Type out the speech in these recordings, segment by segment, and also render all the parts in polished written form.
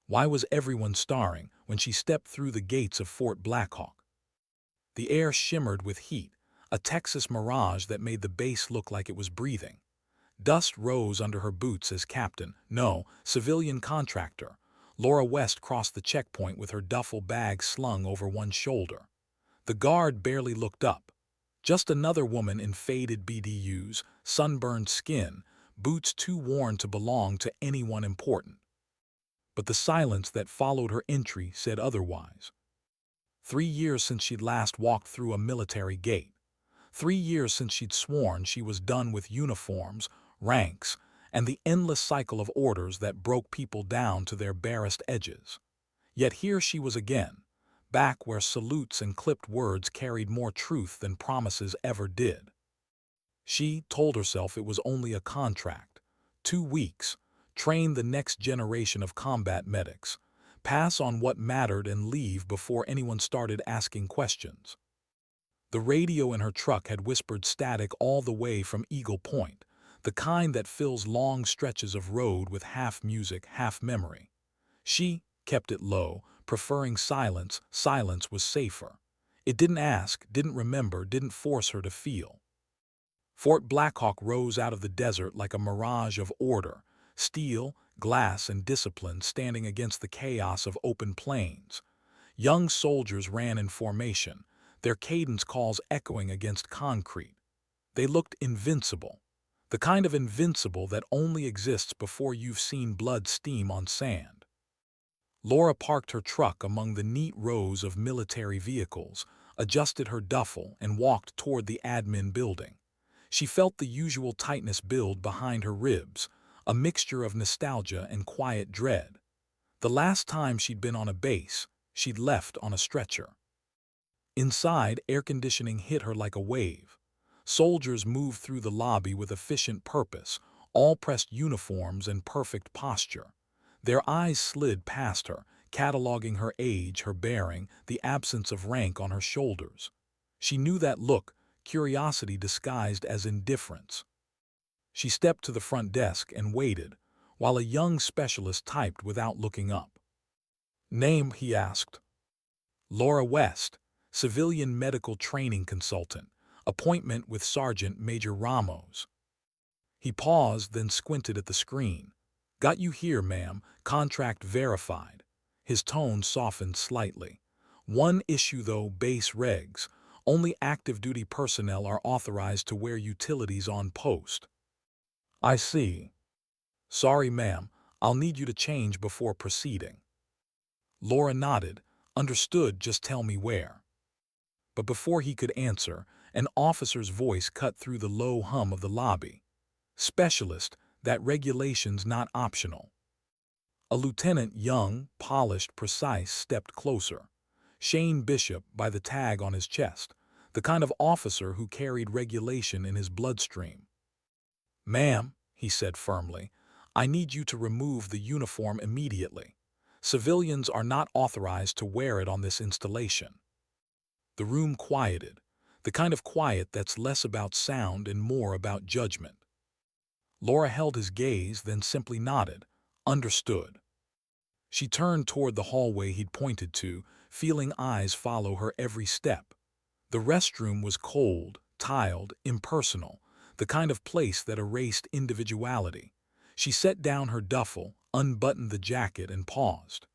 Why was everyone staring when she stepped through the gates of Fort Blackhawk? The air shimmered with heat, a Texas mirage that made the base look like it was breathing. Dust rose under her boots as civilian contractor. Laura West crossed the checkpoint with her duffel bag slung over one shoulder. The guard barely looked up. Just another woman in faded BDUs, sunburned skin, boots too worn to belong to anyone important. But the silence that followed her entry said otherwise. 3 years since she'd last walked through a military gate. 3 years since she'd sworn she was done with uniforms, ranks, and the endless cycle of orders that broke people down to their barest edges. Yet here she was again, back where salutes and clipped words carried more truth than promises ever did. She told herself it was only a contract. 2 weeks, train the next generation of combat medics, pass on what mattered and leave before anyone started asking questions. The radio in her truck had whispered static all the way from Eagle Point, the kind that fills long stretches of road with half music, half memory. She kept it low, preferring silence. Silence was safer. It didn't ask, didn't remember, didn't force her to feel. Fort Blackhawk rose out of the desert like a mirage of order, steel, glass, and discipline standing against the chaos of open plains. Young soldiers ran in formation, their cadence calls echoing against concrete. They looked invincible, the kind of invincible that only exists before you've seen blood steam on sand. Laura parked her truck among the neat rows of military vehicles, adjusted her duffel, and walked toward the admin building. She felt the usual tightness build behind her ribs, a mixture of nostalgia and quiet dread. The last time she'd been on a base, she'd left on a stretcher. Inside, air conditioning hit her like a wave. Soldiers moved through the lobby with efficient purpose, all pressed uniforms and perfect posture. Their eyes slid past her, cataloging her age, her bearing, the absence of rank on her shoulders. She knew that look, curiosity disguised as indifference. She stepped to the front desk and waited, while a young specialist typed without looking up. "Name?" he asked. "Laura West, civilian medical training consultant. Appointment with Sergeant Major Ramos." He paused, then squinted at the screen. "Got you here, ma'am. Contract verified." His tone softened slightly. "One issue though, base regs. Only active duty personnel are authorized to wear utilities on post." "I see. Sorry, ma'am. I'll need you to change before proceeding." Laura nodded. "Understood, just tell me where." But before he could answer, an officer's voice cut through the low hum of the lobby. "Specialist, that regulation's not optional." A lieutenant, young, polished, precise, stepped closer. Shane Bishop, by the tag on his chest, the kind of officer who carried regulation in his bloodstream. "Ma'am," he said firmly, "I need you to remove the uniform immediately. Civilians are not authorized to wear it on this installation." The room quieted, the kind of quiet that's less about sound and more about judgment. Laura held his gaze, then simply nodded. "Understood." She turned toward the hallway he'd pointed to, feeling eyes follow her every step. The restroom was cold, tiled, impersonal, the kind of place that erased individuality. She set down her duffel, unbuttoned the jacket, and paused.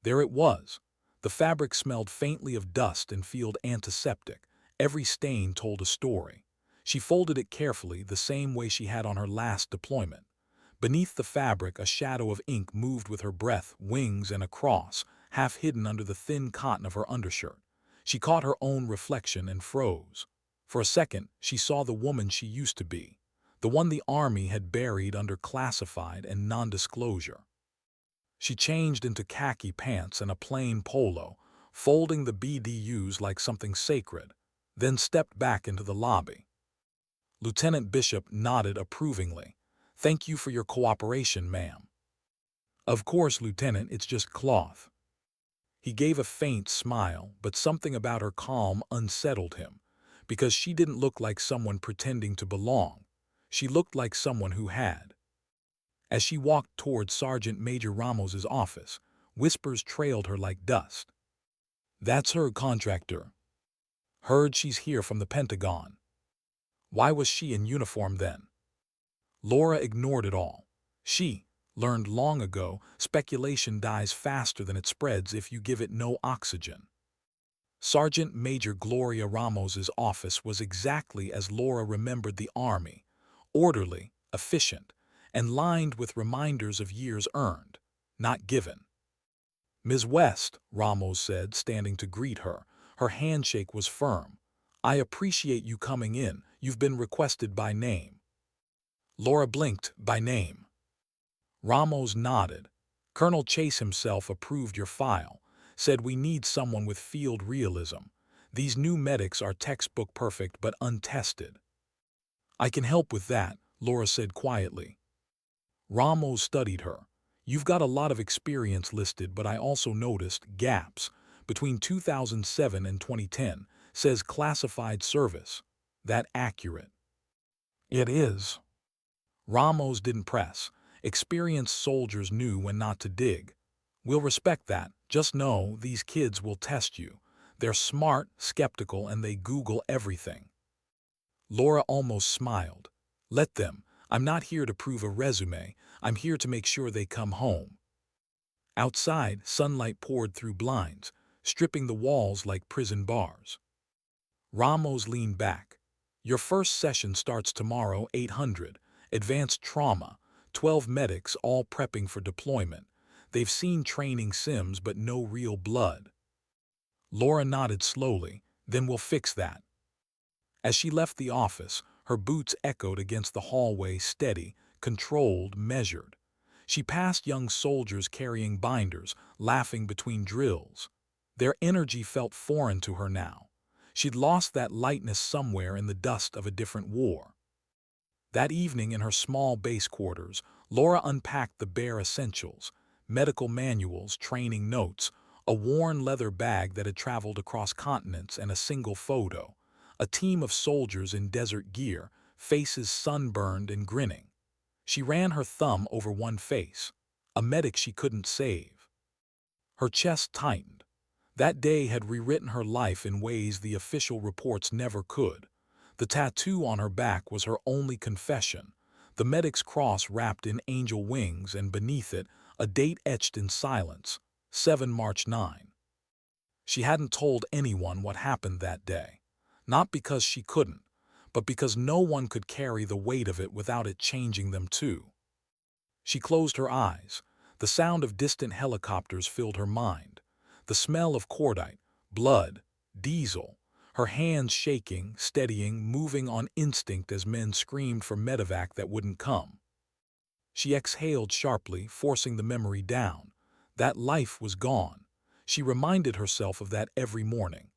There it was. The fabric smelled faintly of dust and felt antiseptic. Every stain told a story. She folded it carefully, the same way she had on her last deployment. Beneath the fabric, a shadow of ink moved with her breath, wings and a cross, half hidden under the thin cotton of her undershirt. She caught her own reflection and froze. For a second, she saw the woman she used to be, the one the Army had buried under classified and non-disclosure. She changed into khaki pants and a plain polo, folding the BDUs like something sacred, then stepped back into the lobby. Lieutenant Bishop nodded approvingly. "Thank you for your cooperation, ma'am." "Of course, Lieutenant, it's just cloth." He gave a faint smile, but something about her calm unsettled him, because she didn't look like someone pretending to belong. She looked like someone who had. As she walked toward Sergeant Major Ramos's office, whispers trailed her like dust. "That's her contractor. Heard she's here from the Pentagon." Why was she in uniform then? Laura ignored it all. She learned long ago speculation dies faster than it spreads if you give it no oxygen. Sergeant Major Gloria Ramos's office was exactly as Laura remembered the Army, orderly, efficient, and lined with reminders of years earned, not given. "Ms. West," Ramos said, standing to greet her. Her handshake was firm. "I appreciate you coming in. You've been requested by name." Laura blinked. "By name?" Ramos nodded. "Colonel Chase himself approved your file. Said we need someone with field realism. These new medics are textbook perfect but untested." "I can help with that," Laura said quietly. Ramos studied her. "You've got a lot of experience listed, but I also noticed gaps. Between 2007 and 2010, says classified service. That accurate?" "It is." Ramos didn't press. Experienced soldiers knew when not to dig. "We'll respect that. Just know these kids will test you. They're smart, skeptical, and they Google everything." Laura almost smiled. "Let them. I'm not here to prove a resume. I'm here to make sure they come home." Outside, sunlight poured through blinds, stripping the walls like prison bars. Ramos leaned back. "Your first session starts tomorrow, 800. Advanced trauma. 12 medics all prepping for deployment. They've seen training sims but no real blood." Laura nodded slowly. "Then we'll fix that." As she left the office, her boots echoed against the hallway, steady, controlled, measured. She passed young soldiers carrying binders, laughing between drills. Their energy felt foreign to her now. She'd lost that lightness somewhere in the dust of a different war. That evening in her small base quarters, Laura unpacked the bare essentials: medical manuals, training notes, a worn leather bag that had traveled across continents, and a single photo. A team of soldiers in desert gear, faces sunburned and grinning. She ran her thumb over one face, a medic she couldn't save. Her chest tightened. That day had rewritten her life in ways the official reports never could. The tattoo on her back was her only confession, the medic's cross wrapped in angel wings, and beneath it, a date etched in silence, 7 March 9. She hadn't told anyone what happened that day, not because she couldn't, but because no one could carry the weight of it without it changing them too. She closed her eyes. The sound of distant helicopters filled her mind. The smell of cordite, blood, diesel. Her hands shaking, steadying, moving on instinct as men screamed for medevac that wouldn't come. She exhaled sharply, forcing the memory down. That life was gone. She reminded herself of that every morning.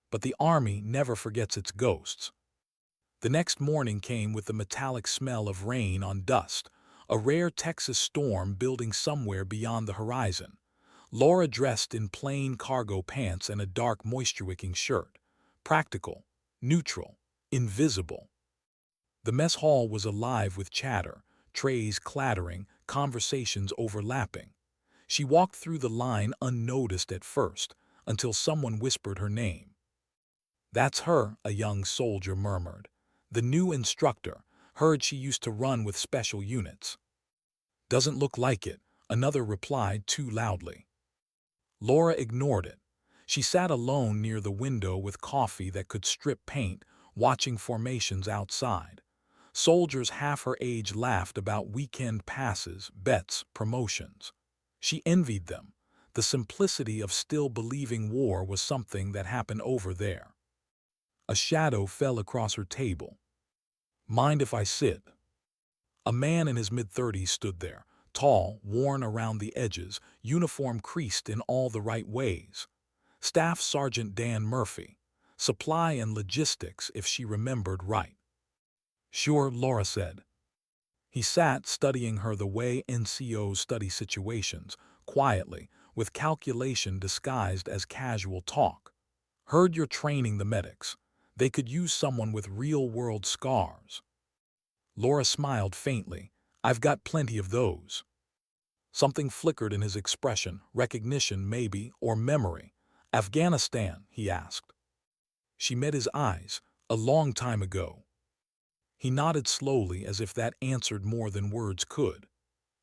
But the Army never forgets its ghosts. The next morning came with the metallic smell of rain on dust, a rare Texas storm building somewhere beyond the horizon. Laura dressed in plain cargo pants and a dark moisture-wicking shirt. Practical, neutral, invisible. The mess hall was alive with chatter, trays clattering, conversations overlapping. She walked through the line unnoticed at first, until someone whispered her name. "That's her," a young soldier murmured. "The new instructor. Heard she used to run with special units." "Doesn't look like it," another replied too loudly. Laura ignored it. She sat alone near the window with coffee that could strip paint, watching formations outside. Soldiers half her age laughed about weekend passes, bets, promotions. She envied them. The simplicity of still believing war was something that happened over there. A shadow fell across her table. "Mind if I sit?" A man in his mid-30s stood there, tall, worn around the edges, uniform creased in all the right ways. Staff Sergeant Dan Murphy. Supply and logistics, if she remembered right. "Sure," Laura said. He sat, studying her the way NCOs study situations, quietly, with calculation disguised as casual talk. "Heard you're training the medics. They could use someone with real-world scars." Laura smiled faintly. I've got plenty of those. Something flickered in his expression, recognition maybe, or memory. Afghanistan, he asked. She met his eyes, a long time ago. He nodded slowly as if that answered more than words could.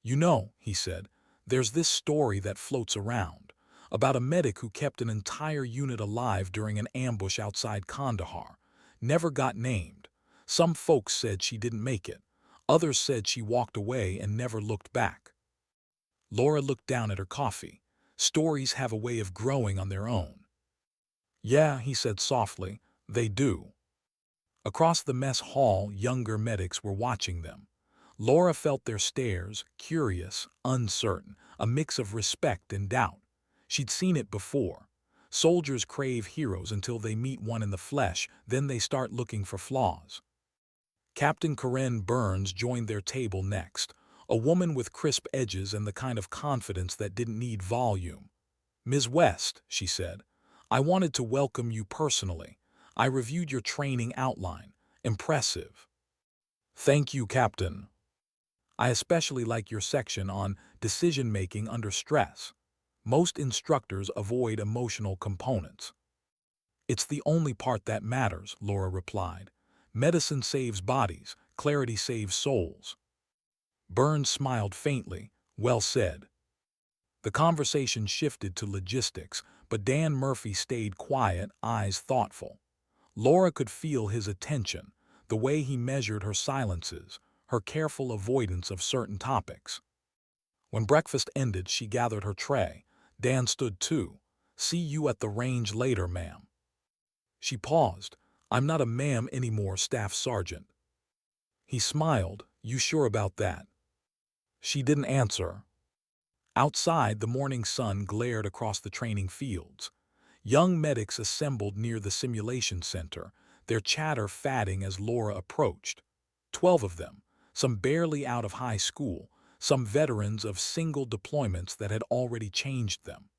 You know, he said, there's this story that floats around, about a medic who kept an entire unit alive during an ambush outside Kandahar. Never got named. Some folks said she didn't make it. Others said she walked away and never looked back. Laura looked down at her coffee. Stories have a way of growing on their own. Yeah, he said softly, they do. Across the mess hall, younger medics were watching them. Laura felt their stares, curious, uncertain, a mix of respect and doubt. She'd seen it before. Soldiers crave heroes until they meet one in the flesh, then they start looking for flaws. Captain Karen Burns joined their table next, a woman with crisp edges and the kind of confidence that didn't need volume. Ms. West, she said, I wanted to welcome you personally. I reviewed your training outline. Impressive. Thank you, Captain. I especially like your section on decision-making under stress. Most instructors avoid emotional components. It's the only part that matters, Laura replied. Medicine saves bodies, clarity saves souls. Burns smiled faintly. Well said. The conversation shifted to logistics, but Dan Murphy stayed quiet, eyes thoughtful. Laura could feel his attention, the way he measured her silences, her careful avoidance of certain topics. When breakfast ended, she gathered her tray. Dan stood too. See you at the range later, ma'am. She paused. I'm not a ma'am anymore, Staff Sergeant. He smiled. You sure about that? She didn't answer. Outside, the morning sun glared across the training fields. Young medics assembled near the simulation center, their chatter fading as Laura approached. 12 of them, some barely out of high school, some veterans of single deployments that had already changed them.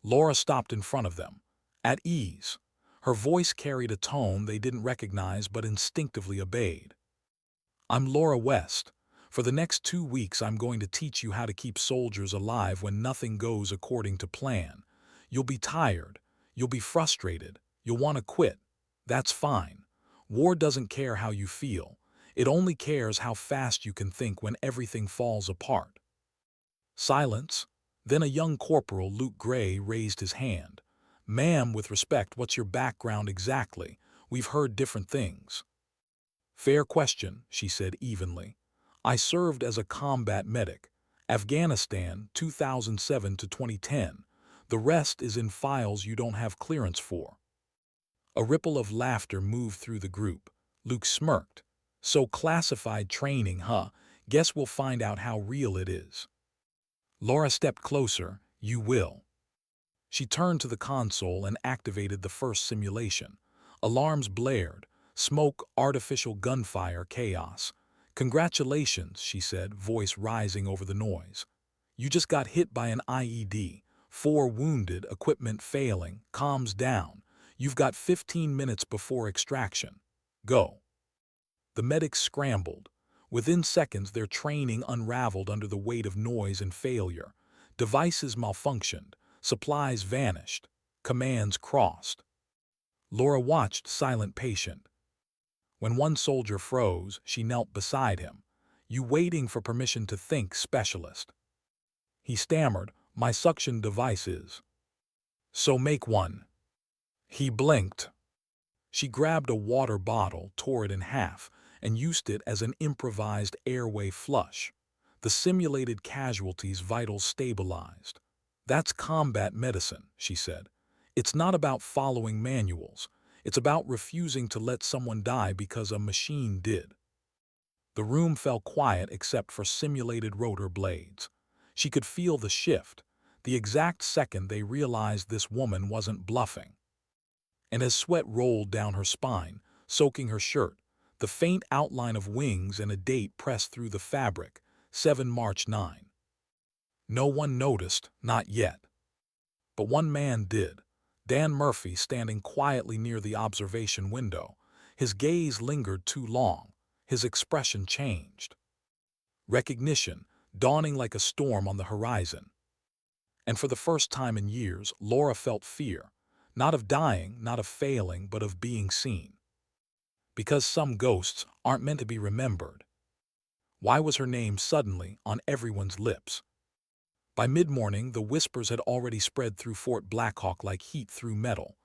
Laura stopped in front of them, at ease. Her voice carried a tone they didn't recognize but instinctively obeyed. I'm Laura West. For the next 2 weeks I'm going to teach you how to keep soldiers alive when nothing goes according to plan. You'll be tired. You'll be frustrated. You'll want to quit. That's fine. War doesn't care how you feel. It only cares how fast you can think when everything falls apart. Silence. Then a young corporal, Luke Gray, raised his hand. Ma'am, with respect, what's your background exactly? We've heard different things. Fair question, she said evenly. I served as a combat medic. Afghanistan, 2007 to 2010. The rest is in files you don't have clearance for. A ripple of laughter moved through the group. Luke smirked. So classified training, huh? Guess we'll find out how real it is. Laura stepped closer. You will. She turned to the console and activated the first simulation. Alarms blared. Smoke, artificial gunfire, chaos. Congratulations, she said, voice rising over the noise. You just got hit by an IED. 4 wounded, equipment failing, comms down. You've got 15 minutes before extraction. Go. The medics scrambled. Within seconds, their training unraveled under the weight of noise and failure. Devices malfunctioned. Supplies vanished. Commands crossed. Laura watched, silent, patient. When one soldier froze, she knelt beside him. You waiting for permission to think, specialist. He stammered, my suction device is. So make one. He blinked. She grabbed a water bottle, tore it in half, and used it as an improvised airway flush. The simulated casualties' vitals stabilized. That's combat medicine, she said. It's not about following manuals. It's about refusing to let someone die because a machine did. The room fell quiet except for simulated rotor blades. She could feel the shift, the exact second they realized this woman wasn't bluffing. And as sweat rolled down her spine, soaking her shirt, the faint outline of wings and a date pressed through the fabric, 7 March 9. No one noticed, not yet. But one man did. Dan Murphy, standing quietly near the observation window. His gaze lingered too long. His expression changed. recognition dawning like a storm on the horizon. And for the first time in years, Laura felt fear, not of dying, not of failing, but of being seen. Because some ghosts aren't meant to be remembered. Why was her name suddenly on everyone's lips? By mid-morning, the whispers had already spread through Fort Blackhawk like heat through metal.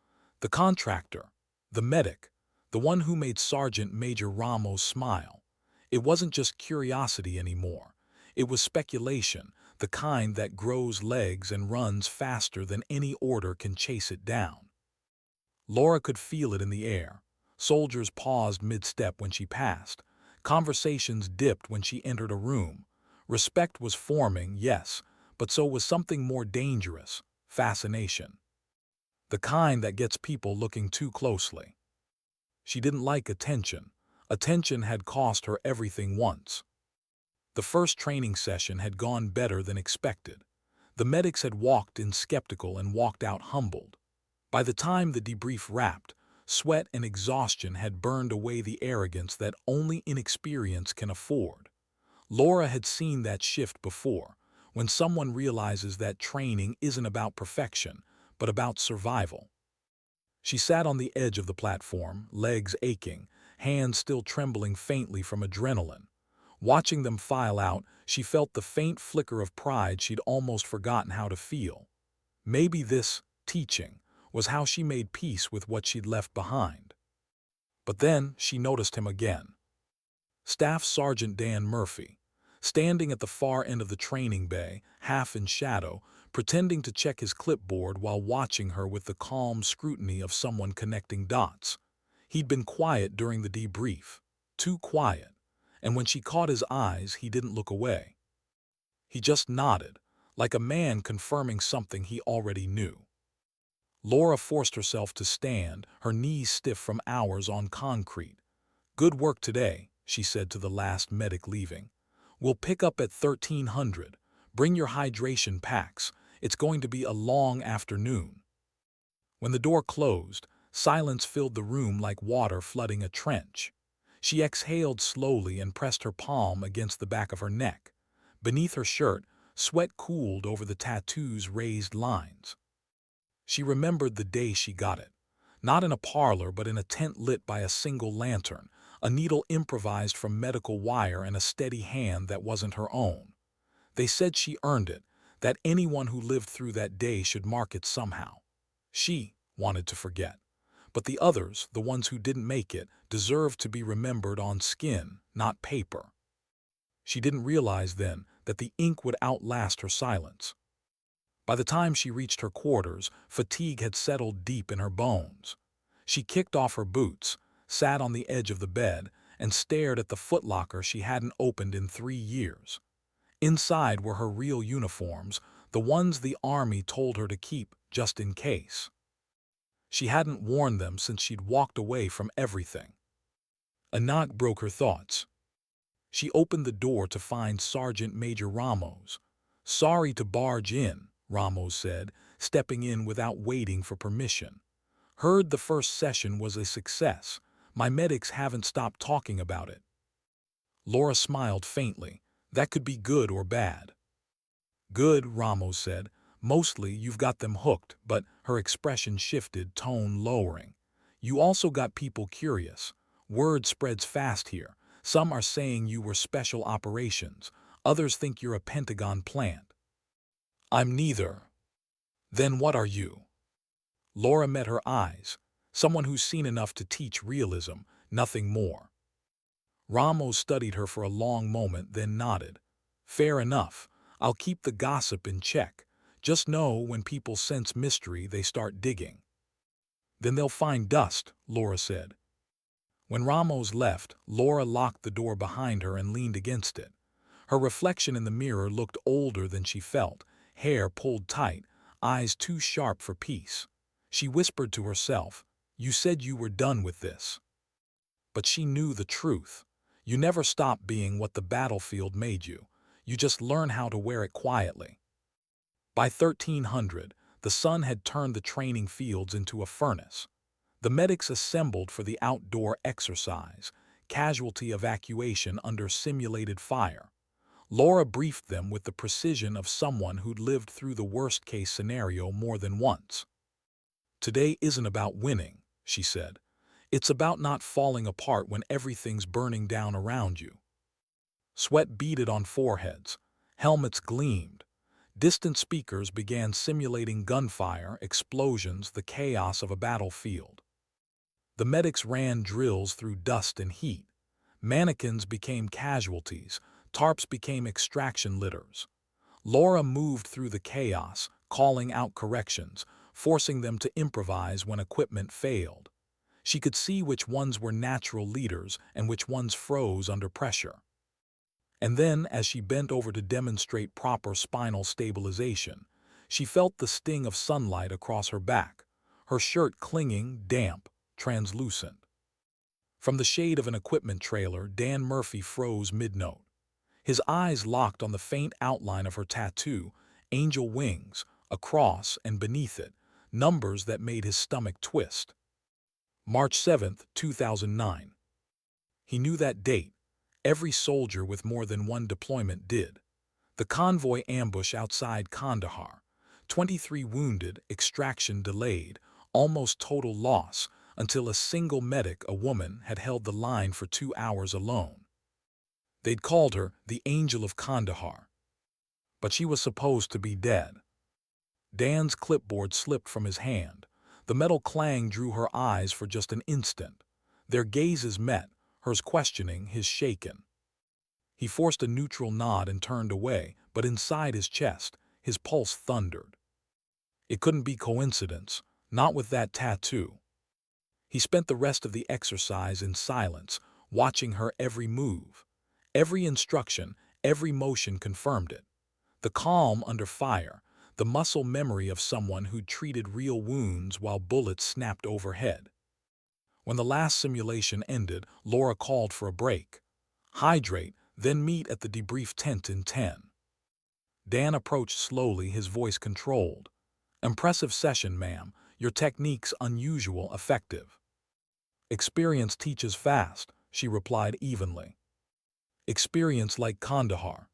The contractor, the medic, the one who made Sergeant Major Ramos smile. It wasn't just curiosity anymore. It was speculation, the kind that grows legs and runs faster than any order can chase it down. Laura could feel it in the air. Soldiers paused mid-step when she passed. Conversations dipped when she entered a room. Respect was forming, yes, but so was something more dangerous, fascination. The kind that gets people looking too closely. She didn't like attention. Attention had cost her everything once. The first training session had gone better than expected. The medics had walked in skeptical and walked out humbled. By the time the debrief wrapped, sweat and exhaustion had burned away the arrogance that only inexperience can afford. Laura had seen that shift before, when someone realizes that training isn't about perfection, but about survival. She sat on the edge of the platform, legs aching, hands still trembling faintly from adrenaline. Watching them file out, she felt the faint flicker of pride she'd almost forgotten how to feel. Maybe this, teaching, was how she made peace with what she'd left behind. But then she noticed him again. Staff Sergeant Dan Murphy, standing at the far end of the training bay, half in shadow, pretending to check his clipboard while watching her with the calm scrutiny of someone connecting dots. He'd been quiet during the debrief, too quiet, and when she caught his eyes, he didn't look away. He just nodded, like a man confirming something he already knew. Laura forced herself to stand, her knees stiff from hours on concrete. "Good work today," she said to the last medic leaving. "We'll pick up at 1300. Bring your hydration packs. It's going to be a long afternoon." When the door closed, silence filled the room like water flooding a trench. She exhaled slowly and pressed her palm against the back of her neck. Beneath her shirt, sweat cooled over the tattoo's raised lines. She remembered the day she got it. Not in a parlor, but in a tent lit by a single lantern, a needle improvised from medical wire and a steady hand that wasn't her own. They said she earned it, that anyone who lived through that day should mark it somehow. She wanted to forget. But the others, the ones who didn't make it, deserved to be remembered on skin, not paper. She didn't realize then that the ink would outlast her silence. By the time she reached her quarters, fatigue had settled deep in her bones. She kicked off her boots, sat on the edge of the bed, and stared at the footlocker she hadn't opened in 3 years. Inside were her real uniforms, the ones the army told her to keep just in case. She hadn't worn them since she'd walked away from everything. A knock broke her thoughts. She opened the door to find Sergeant Major Ramos. "Sorry to barge in," Ramos said, stepping in without waiting for permission. "Heard the first session was a success. My medics haven't stopped talking about it." Laura smiled faintly. "That could be good or bad." "Good," Ramos said. "Mostly you've got them hooked," but her expression shifted, tone lowering. "You also got people curious. Word spreads fast here. Some are saying you were special operations. Others think you're a Pentagon plant." "I'm neither." "Then what are you?" Laura met her eyes. Someone who's seen enough to teach realism, nothing more. Ramos studied her for a long moment, then nodded. "Fair enough. I'll keep the gossip in check. Just know when people sense mystery, they start digging." "Then they'll find dust," Laura said. When Ramos left, Laura locked the door behind her and leaned against it. Her reflection in the mirror looked older than she felt, hair pulled tight, eyes too sharp for peace. She whispered to herself, "You said you were done with this." But she knew the truth. You never stop being what the battlefield made you. You just learn how to wear it quietly. By 1300, the sun had turned the training fields into a furnace. The medics assembled for the outdoor exercise, casualty evacuation under simulated fire. Laura briefed them with the precision of someone who'd lived through the worst-case scenario more than once. "Today isn't about winning," she said. "It's about not falling apart when everything's burning down around you." Sweat beaded on foreheads. Helmets gleamed. Distant speakers began simulating gunfire, explosions, the chaos of a battlefield. The medics ran drills through dust and heat. Mannequins became casualties. Tarps became extraction litters. Laura moved through the chaos, calling out corrections, forcing them to improvise when equipment failed. She could see which ones were natural leaders and which ones froze under pressure. And then, as she bent over to demonstrate proper spinal stabilization, she felt the sting of sunlight across her back, her shirt clinging, damp, translucent. From the shade of an equipment trailer, Dan Murphy froze mid-note. His eyes locked on the faint outline of her tattoo, angel wings, a cross, and beneath it, numbers that made his stomach twist. March 7, 2009. He knew that date. Every soldier with more than one deployment did. The convoy ambush outside Kandahar. 23 wounded, extraction delayed, almost total loss, until a single medic, a woman, had held the line for 2 hours alone. They'd called her the Angel of Kandahar. But she was supposed to be dead. Dan's clipboard slipped from his hand. The metal clang drew her eyes for just an instant. Their gazes met, hers questioning, his shaken. He forced a neutral nod and turned away, but inside his chest, his pulse thundered. It couldn't be coincidence, not with that tattoo. He spent the rest of the exercise in silence, watching her every move. Every instruction, every motion confirmed it. The calm under fire, the muscle memory of someone who'd treated real wounds while bullets snapped overhead. When the last simulation ended, Laura called for a break. "Hydrate, then meet at the debrief tent in 10. Dan approached slowly, his voice controlled. "Impressive session, ma'am. Your technique's unusual, effective." "Experience teaches fast," she replied evenly. "Experience like Kandahar."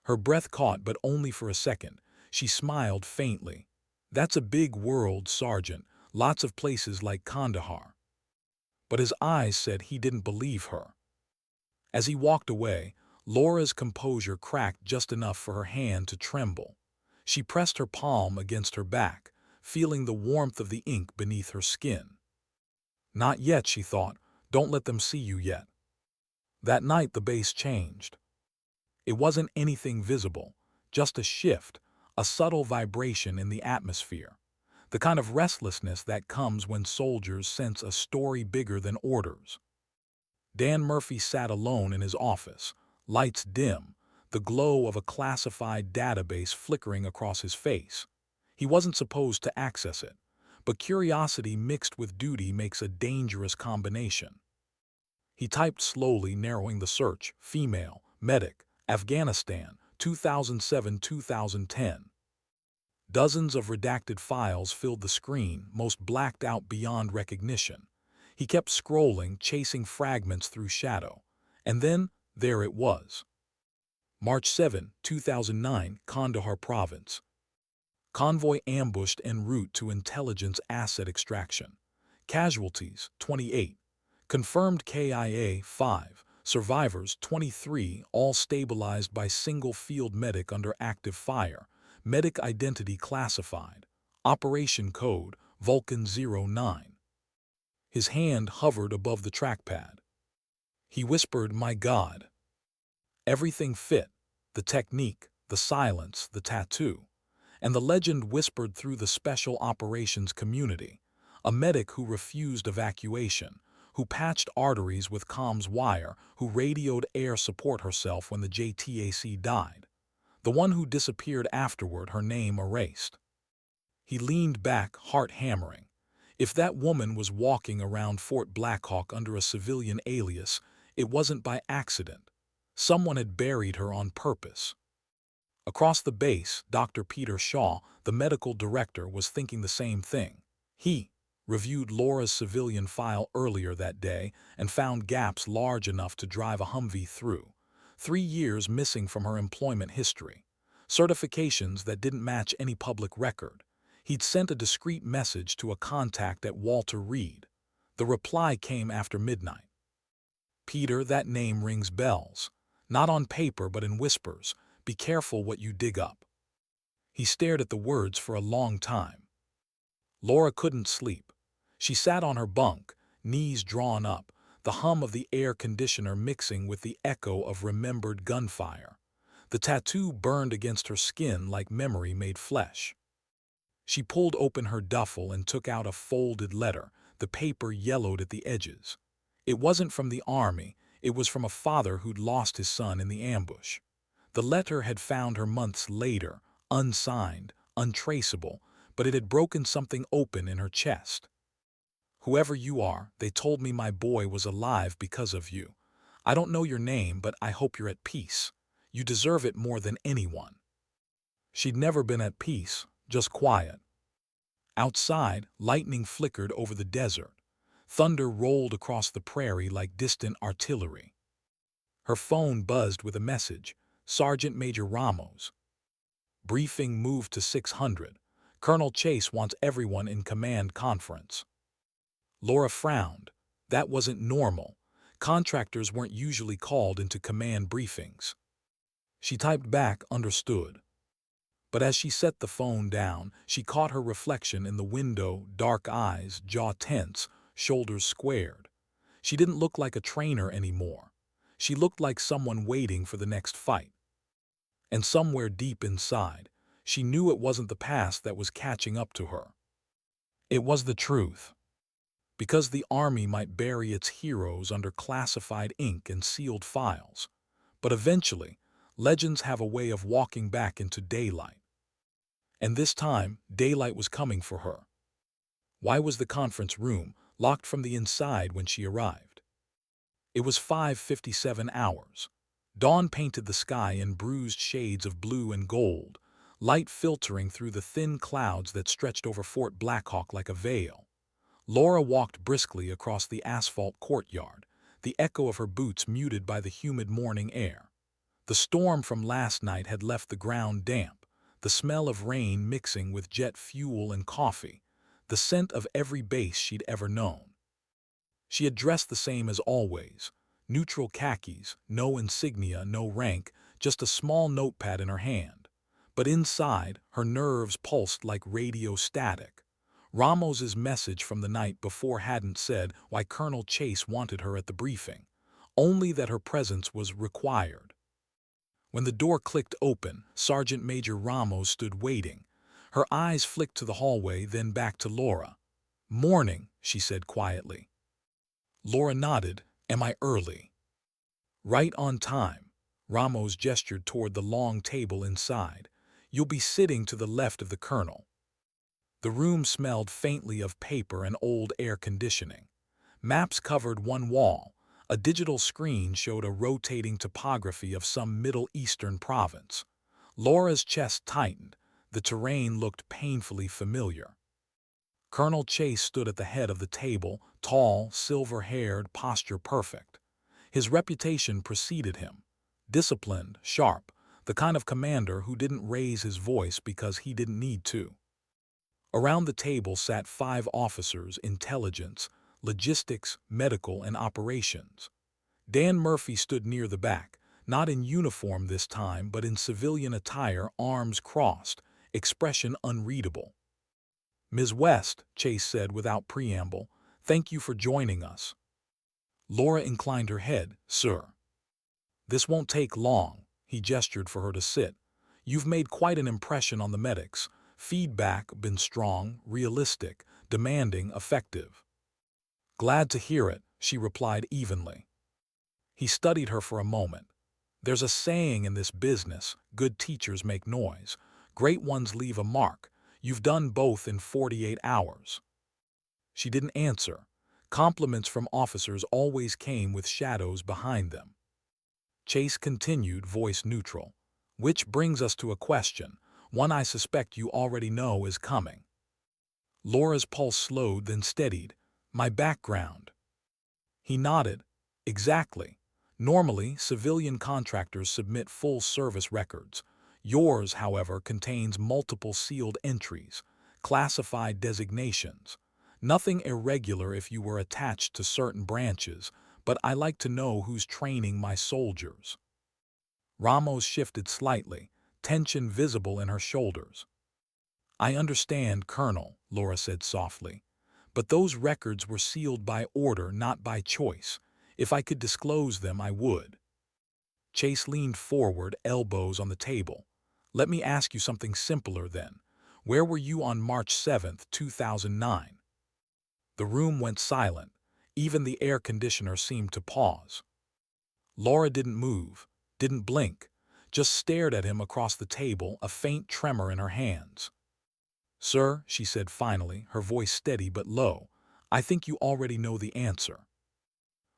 Her breath caught, but only for a second. She smiled faintly. "That's a big world, Sergeant. Lots of places like Kandahar." But his eyes said he didn't believe her. As he walked away, Laura's composure cracked just enough for her hand to tremble. She pressed her palm against her back, feeling the warmth of the ink beneath her skin. "Not yet," she thought. "Don't let them see you yet." That night the base changed. It wasn't anything visible, just a shift, a subtle vibration in the atmosphere, the kind of restlessness that comes when soldiers sense a story bigger than orders. Dan Murphy sat alone in his office, lights dim, the glow of a classified database flickering across his face. He wasn't supposed to access it, but curiosity mixed with duty makes a dangerous combination. He typed slowly, narrowing the search: female, medic, Afghanistan, 2007-2010. Dozens of redacted files filled the screen, most blacked out beyond recognition. He kept scrolling, chasing fragments through shadow. And then, there it was. March 7, 2009, Kandahar Province. Convoy ambushed en route to intelligence asset extraction. Casualties, 28. Confirmed KIA, 5. Survivors, 23, all stabilized by single field medic under active fire. Medic identity classified. Operation code, Vulcan 09. His hand hovered above the trackpad. He whispered, "My God." Everything fit: the technique, the silence, the tattoo. And the legend whispered through the special operations community. A medic who refused evacuation, who patched arteries with comms wire, who radioed air support herself when the JTAC died. The one who disappeared afterward, her name erased. He leaned back, heart hammering. If that woman was walking around Fort Blackhawk under a civilian alias, it wasn't by accident. Someone had buried her on purpose. Across the base, Dr. Peter Shaw, the medical director, was thinking the same thing. He reviewed Laura's civilian file earlier that day and found gaps large enough to drive a Humvee through. 3 years missing from her employment history, certifications that didn't match any public record. He'd sent a discreet message to a contact at Walter Reed. The reply came after midnight. Peter, that name rings bells. Not on paper, but in whispers. Be careful what you dig up. He stared at the words for a long time. Laura couldn't sleep. She sat on her bunk, knees drawn up, the hum of the air conditioner mixing with the echo of remembered gunfire. The tattoo burned against her skin like memory made flesh. She pulled open her duffel and took out a folded letter, the paper yellowed at the edges. It wasn't from the army, it was from a father who'd lost his son in the ambush. The letter had found her months later, unsigned, untraceable, but it had broken something open in her chest. Whoever you are, they told me my boy was alive because of you. I don't know your name, but I hope you're at peace. You deserve it more than anyone. She'd never been at peace, just quiet. Outside, lightning flickered over the desert. Thunder rolled across the prairie like distant artillery. Her phone buzzed with a message. Sergeant Major Ramos. Briefing moved to 600. Colonel Chase wants everyone in command conference. Laura frowned. That wasn't normal. Contractors weren't usually called into command briefings. She typed back, understood. But as she set the phone down, she caught her reflection in the window, dark eyes, jaw tense, shoulders squared. She didn't look like a trainer anymore. She looked like someone waiting for the next fight. And somewhere deep inside, she knew it wasn't the past that was catching up to her. It was the truth. Because the army might bury its heroes under classified ink and sealed files. But eventually, legends have a way of walking back into daylight. And this time, daylight was coming for her. Why was the conference room locked from the inside when she arrived? It was 5:57 hours. Dawn painted the sky in bruised shades of blue and gold, light filtering through the thin clouds that stretched over Fort Blackhawk like a veil. Laura walked briskly across the asphalt courtyard, the echo of her boots muted by the humid morning air. The storm from last night had left the ground damp, the smell of rain mixing with jet fuel and coffee, the scent of every base she'd ever known. She had dressed the same as always, neutral khakis, no insignia, no rank, just a small notepad in her hand. But inside, her nerves pulsed like radio static. Ramos's message from the night before hadn't said why Colonel Chase wanted her at the briefing, only that her presence was required. When the door clicked open, Sergeant Major Ramos stood waiting. Her eyes flicked to the hallway, then back to Laura. "Morning," she said quietly. Laura nodded. "Am I early?" "Right on time." Ramos gestured toward the long table inside. "You'll be sitting to the left of the colonel." The room smelled faintly of paper and old air conditioning. Maps covered one wall. A digital screen showed a rotating topography of some Middle Eastern province. Laura's chest tightened. The terrain looked painfully familiar. Colonel Chase stood at the head of the table, tall, silver-haired, posture perfect. His reputation preceded him. Disciplined, sharp, the kind of commander who didn't raise his voice because he didn't need to. Around the table sat 5 officers, intelligence, logistics, medical, and operations. Dan Murphy stood near the back, not in uniform this time, but in civilian attire, arms crossed, expression unreadable. "Ms. West," Chase said without preamble, "thank you for joining us." Laura inclined her head. "Sir." "This won't take long." He gestured for her to sit. "You've made quite an impression on the medics. Feedback been strong, realistic, demanding, effective." "Glad to hear it," she replied evenly. He studied her for a moment. "There's a saying in this business, good teachers make noise. Great ones leave a mark. You've done both in 48 hours. She didn't answer. Compliments from officers always came with shadows behind them. Chase continued, voice neutral. "Which brings us to a question, one I suspect you already know is coming." Laura's pulse slowed, then steadied. "My background." He nodded. "Exactly. Normally, civilian contractors submit full service records. Yours, however, contains multiple sealed entries, classified designations. Nothing irregular if you were attached to certain branches, but I like to know who's training my soldiers. Ramos shifted slightly, tension visible in her shoulders. I understand, Colonel, Laura said softly, but those records were sealed by order, not by choice. If I could disclose them, I would. Chase leaned forward, elbows on the table. Let me ask you something simpler then. Where were you on March 7th, 2009? The room went silent. Even the air conditioner seemed to pause. Laura didn't move, didn't blink, just stared at him across the table, a faint tremor in her hands. Sir, she said finally, her voice steady but low, I think you already know the answer.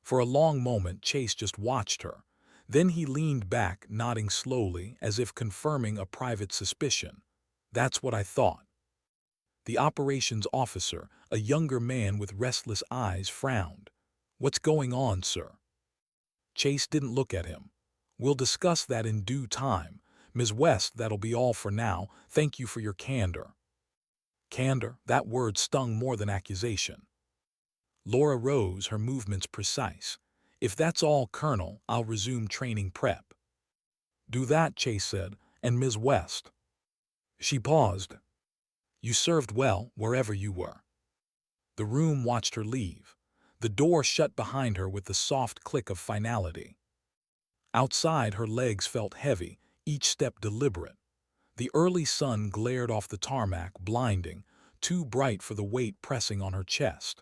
For a long moment, Chase just watched her. Then he leaned back, nodding slowly, as if confirming a private suspicion. That's what I thought. The operations officer, a younger man with restless eyes, frowned. What's going on, sir? Chase didn't look at him. We'll discuss that in due time. Ms. West, that'll be all for now. Thank you for your candor. Candor, that word stung more than accusation. Laura rose, her movements precise. If that's all, Colonel, I'll resume training prep. Do that, Chase said, and Ms. West. She paused. You served well, wherever you were. The room watched her leave. The door shut behind her with the soft click of finality. Outside, her legs felt heavy, each step deliberate. The early sun glared off the tarmac, blinding, too bright for the weight pressing on her chest.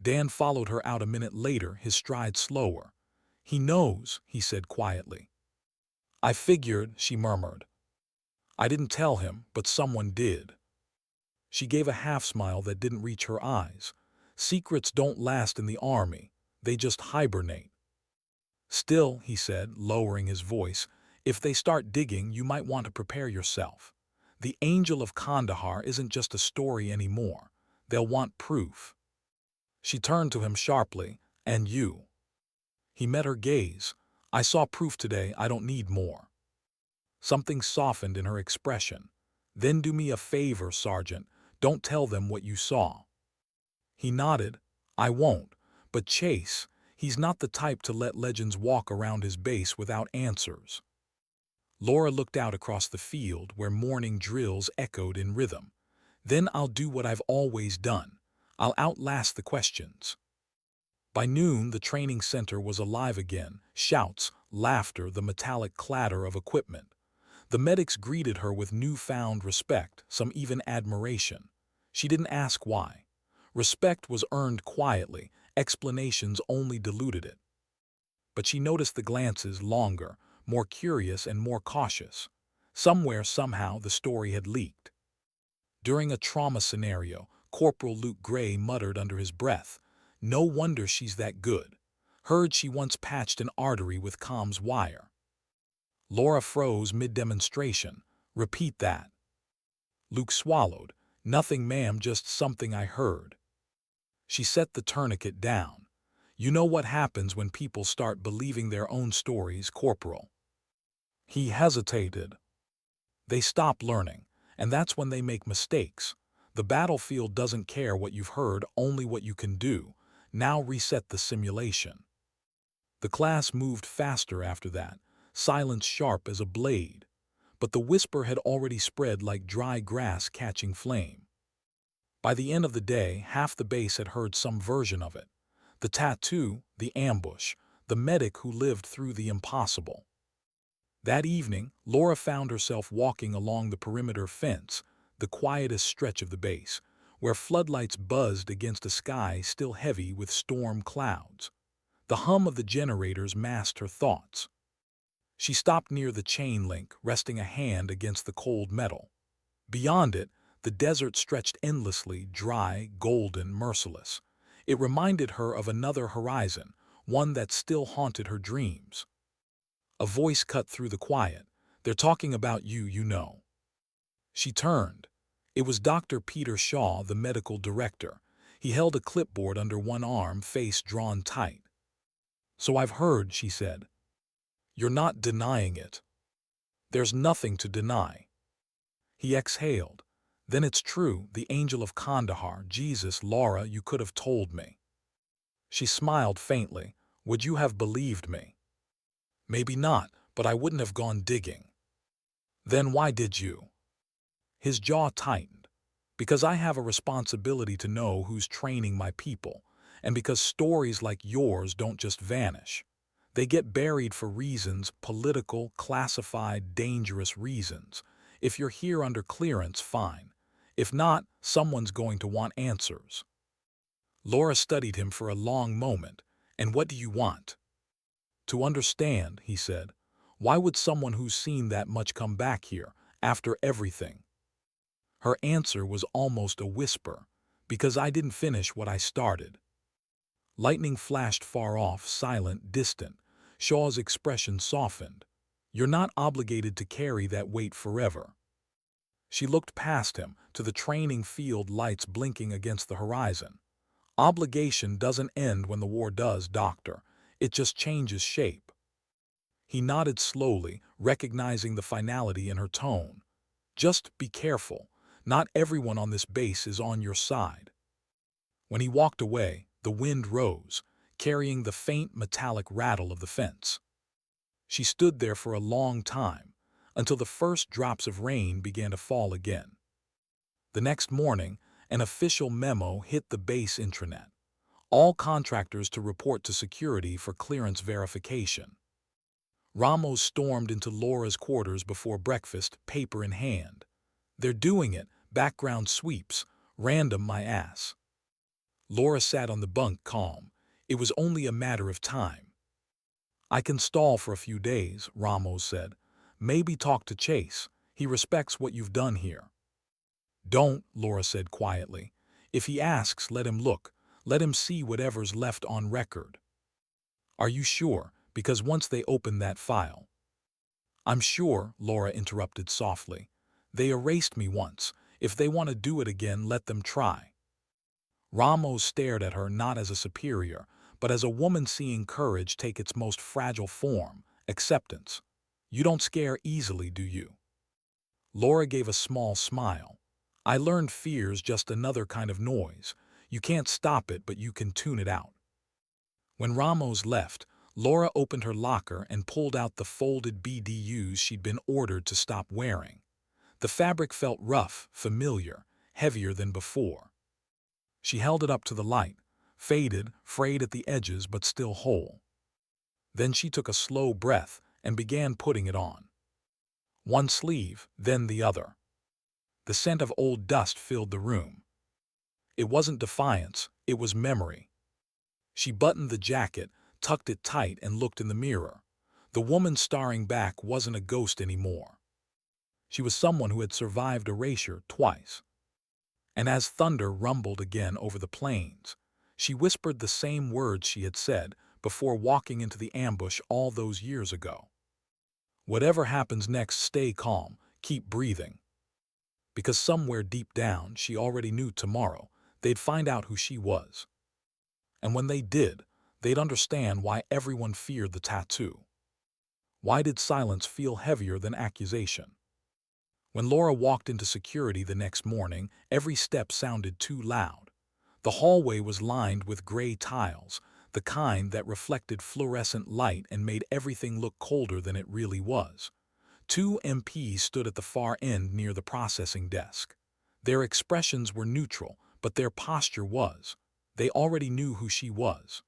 Dan followed her out a minute later, his stride slower. He knows, he said quietly. I figured, she murmured. I didn't tell him, but someone did. She gave a half-smile that didn't reach her eyes. Secrets don't last in the army, they just hibernate. Still, he said, lowering his voice, if they start digging, you might want to prepare yourself. The Angel of Kandahar isn't just a story anymore. They'll want proof. She turned to him sharply. And you? He met her gaze. I saw proof today, I don't need more. Something softened in her expression. Then do me a favor, Sergeant. Don't tell them what you saw. He nodded. I won't. But Chase, he's not the type to let legends walk around his base without answers. Laura looked out across the field where morning drills echoed in rhythm. Then I'll do what I've always done. I'll outlast the questions. By noon, the training center was alive again. Shouts, laughter, the metallic clatter of equipment. The medics greeted her with newfound respect, some even admiration. She didn't ask why. Respect was earned quietly, explanations only diluted it. But she noticed the glances, longer, more curious and more cautious. Somewhere, somehow, the story had leaked. During a trauma scenario, Corporal Luke Gray muttered under his breath, no wonder she's that good. Heard she once patched an artery with comms wire. Laura froze mid-demonstration. Repeat that. Luke swallowed. Nothing, ma'am, just something I heard. She set the tourniquet down. You know what happens when people start believing their own stories, Corporal. He hesitated. They stop learning, and that's when they make mistakes. The battlefield doesn't care what you've heard, only what you can do. Now reset the simulation. The class moved faster after that, silence sharp as a blade. But the whisper had already spread like dry grass catching flame. By the end of the day, half the base had heard some version of it. The tattoo, the ambush, the medic who lived through the impossible. That evening, Laura found herself walking along the perimeter fence, the quietest stretch of the base, where floodlights buzzed against a sky still heavy with storm clouds. The hum of the generators masked her thoughts. She stopped near the chain link, resting a hand against the cold metal. Beyond it, the desert stretched endlessly, dry, golden, merciless. It reminded her of another horizon, one that still haunted her dreams. A voice cut through the quiet. They're talking about you, you know. She turned. It was Dr. Peter Shaw, the medical director. He held a clipboard under one arm, face drawn tight. "So I've heard," she said. "You're not denying it." "There's nothing to deny." He exhaled. "Then it's true, the angel of Kandahar, Jesus, Laura, you could have told me." She smiled faintly. "Would you have believed me?" "Maybe not, but I wouldn't have gone digging." "Then why did you?" His jaw tightened. "Because I have a responsibility to know who's training my people, and because stories like yours don't just vanish. They get buried for reasons, political, classified, dangerous reasons. If you're here under clearance, fine. If not, someone's going to want answers." Laura studied him for a long moment. "And what do you want?" "To understand," he said. "Why would someone who's seen that much come back here, after everything?" Her answer was almost a whisper. "Because I didn't finish what I started." Lightning flashed far off, silent, distant. Shaw's expression softened. "You're not obligated to carry that weight forever." She looked past him, to the training field lights blinking against the horizon. "Obligation doesn't end when the war does, Doctor. It just changes shape." He nodded slowly, recognizing the finality in her tone. "Just be careful. Not everyone on this base is on your side." When he walked away, the wind rose, carrying the faint metallic rattle of the fence. She stood there for a long time, until the first drops of rain began to fall again. The next morning, an official memo hit the base intranet. All contractors to report to security for clearance verification. Ramos stormed into Laura's quarters before breakfast, paper in hand. "They're doing it, background sweeps, random my ass." Laura sat on the bunk, calm. It was only a matter of time. "I can stall for a few days," Ramos said. "Maybe talk to Chase. He respects what you've done here." "Don't," Laura said quietly. "If he asks, let him look. Let him see whatever's left on record." "Are you sure? Because once they open that file—" "I'm sure," Laura interrupted softly. "They erased me once. If they want to do it again, let them try." Ramos stared at her not as a superior, but as a woman seeing courage take its most fragile form, acceptance. "You don't scare easily, do you?" Laura gave a small smile. "I learned fear's just another kind of noise. You can't stop it, but you can tune it out." When Ramos left, Laura opened her locker and pulled out the folded BDUs she'd been ordered to stop wearing. The fabric felt rough, familiar, heavier than before. She held it up to the light, faded, frayed at the edges but still whole. Then she took a slow breath and began putting it on. One sleeve, then the other. The scent of old dust filled the room. It wasn't defiance, it was memory. She buttoned the jacket, tucked it tight, and looked in the mirror. The woman staring back wasn't a ghost anymore. She was someone who had survived erasure twice. And as thunder rumbled again over the plains, she whispered the same words she had said before walking into the ambush all those years ago. "Whatever happens next, stay calm, keep breathing." Because somewhere deep down, she already knew tomorrow they'd find out who she was. And when they did, they'd understand why everyone feared the tattoo. Why did silence feel heavier than accusation? When Laura walked into security the next morning, every step sounded too loud. The hallway was lined with gray tiles, the kind that reflected fluorescent light and made everything look colder than it really was. Two MPs stood at the far end near the processing desk. Their expressions were neutral, but their posture was. They already knew who she was.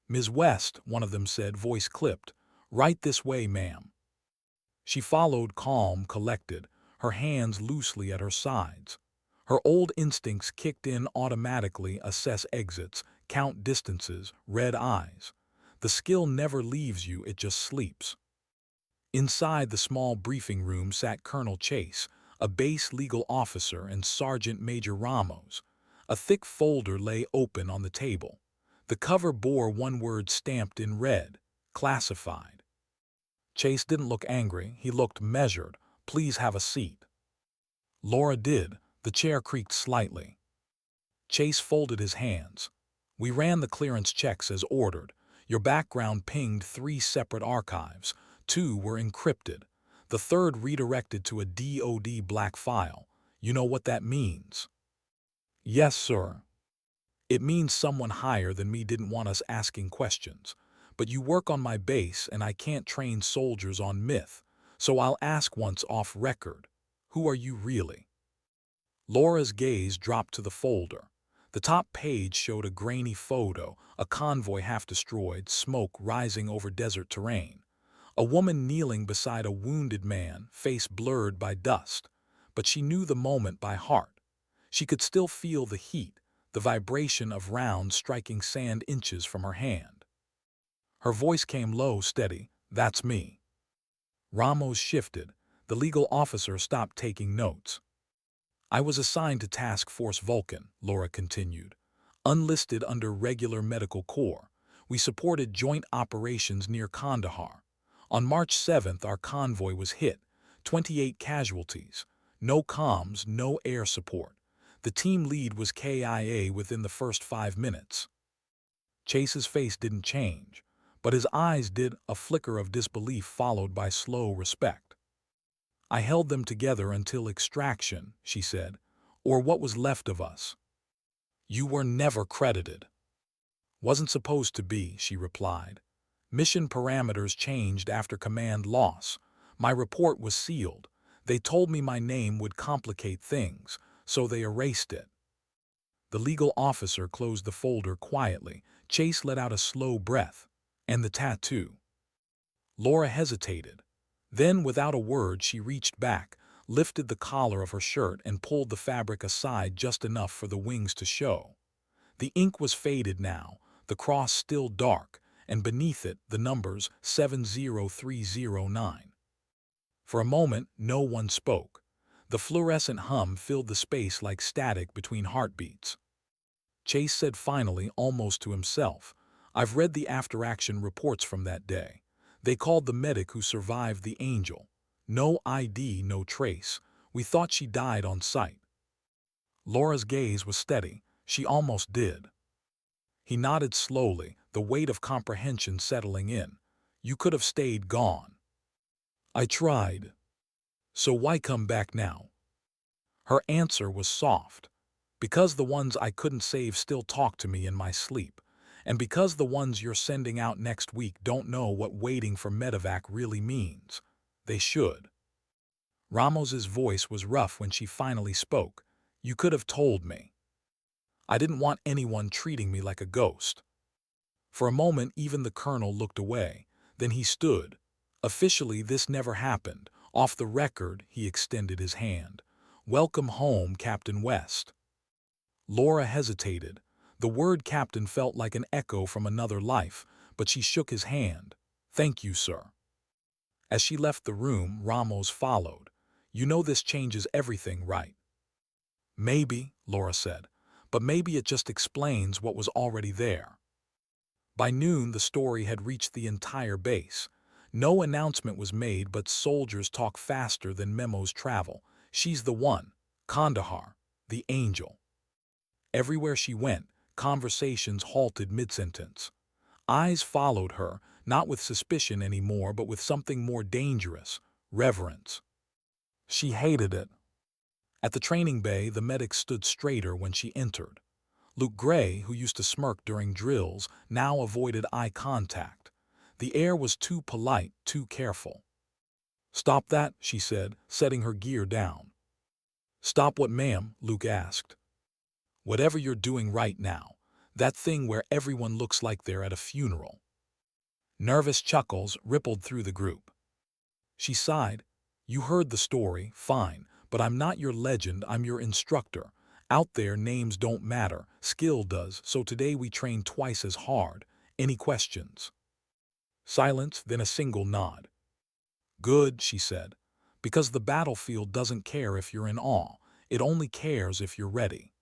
"Ms. West," one of them said, voice clipped. "Right this way, ma'am." She followed, calm, collected, her hands loosely at her sides. Her old instincts kicked in automatically: assess exits, count distances, red eyes. The skill never leaves you, it just sleeps. Inside the small briefing room sat Colonel Chase, a base legal officer, and Sergeant Major Ramos. A thick folder lay open on the table. The cover bore one word stamped in red: classified. Chase didn't look angry, he looked measured. "Please have a seat." Laura did. The chair creaked slightly. Chase folded his hands. "We ran the clearance checks as ordered. Your background pinged 3 separate archives. 2 were encrypted. The third redirected to a DoD black file. You know what that means?" "Yes, sir." "It means someone higher than me didn't want us asking questions. But you work on my base and I can't train soldiers on myth, so I'll ask once off record. Who are you really?" Laura's gaze dropped to the folder. The top page showed a grainy photo, a convoy half destroyed, smoke rising over desert terrain. A woman kneeling beside a wounded man, face blurred by dust. But she knew the moment by heart. She could still feel the heat, the vibration of rounds striking sand inches from her hand. Her voice came low, steady. "That's me." Ramos shifted. The legal officer stopped taking notes. "I was assigned to Task Force Vulcan," Laura continued. "Unlisted under regular medical corps. We supported joint operations near Kandahar. On March 7th, our convoy was hit. 28 casualties. No comms, no air support. The team lead was KIA within the first 5 minutes." Chase's face didn't change, but his eyes did, a flicker of disbelief followed by slow respect. "I held them together until extraction," she said, "or what was left of us." "You were never credited." "Wasn't supposed to be," she replied. "Mission parameters changed after command loss. My report was sealed. They told me my name would complicate things, so they erased it." The legal officer closed the folder quietly. Chase let out a slow breath. "And the tattoo?" Laura hesitated. Then, without a word, she reached back, lifted the collar of her shirt and pulled the fabric aside just enough for the wings to show. The ink was faded now, the cross still dark, and beneath it the numbers 70309. For a moment, no one spoke. The fluorescent hum filled the space like static between heartbeats. Chase said finally, almost to himself, "I've read the after-action reports from that day. They called the medic who survived the Angel. No ID, no trace. We thought she died on sight." Laura's gaze was steady. She almost did. He nodded slowly, the weight of comprehension settling in. "You could have stayed gone." "I tried." "So why come back now?" Her answer was soft. "Because the ones I couldn't save still talk to me in my sleep. And because the ones you're sending out next week don't know what waiting for medevac really means. They should." Ramos's voice was rough when she finally spoke. "You could have told me. I didn't want anyone treating me like a ghost." For a moment even the colonel looked away. Then he stood. "Officially this never happened. Off the record," he extended his hand. "Welcome home, Captain West." Laura hesitated. The word captain felt like an echo from another life, but she shook his hand. "Thank you, sir." As she left the room, Ramos followed. "You know this changes everything, right?" "Maybe," Laura said, "but maybe it just explains what was already there." By noon, the story had reached the entire base. No announcement was made, but soldiers talk faster than memos travel. "She's the one. Kandahar. The Angel." Everywhere she went, conversations halted mid-sentence. Eyes followed her, not with suspicion anymore, but with something more dangerous: reverence. She hated it. At the training bay, the medic stood straighter when she entered. Luke Gray, who used to smirk during drills, now avoided eye contact. The air was too polite, too careful. "Stop that," she said, setting her gear down. "Stop what, ma'am?" Luke asked. "Whatever you're doing right now. That thing where everyone looks like they're at a funeral." Nervous chuckles rippled through the group. She sighed. "You heard the story, fine, but I'm not your legend, I'm your instructor. Out there, names don't matter, skill does, so today we train twice as hard. Any questions?" Silence, then a single nod. "Good," she said, "because the battlefield doesn't care if you're in awe, it only cares if you're ready."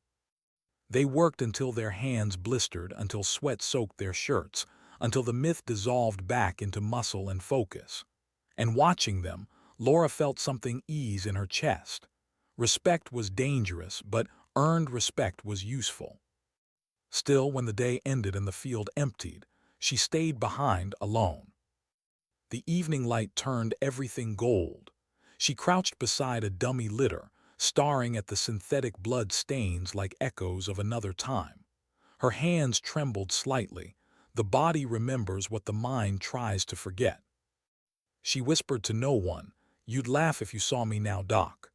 They worked until their hands blistered, until sweat soaked their shirts, until the myth dissolved back into muscle and focus. And watching them, Laura felt something ease in her chest. Respect was dangerous, but earned respect was useful. Still, when the day ended and the field emptied, She stayed behind alone. The evening light turned everything gold. She crouched beside a dummy litter, staring at the synthetic blood stains like echoes of another time. Her hands trembled slightly. The body remembers what the mind tries to forget. She whispered to no one, "You'd laugh if you saw me now, Doc."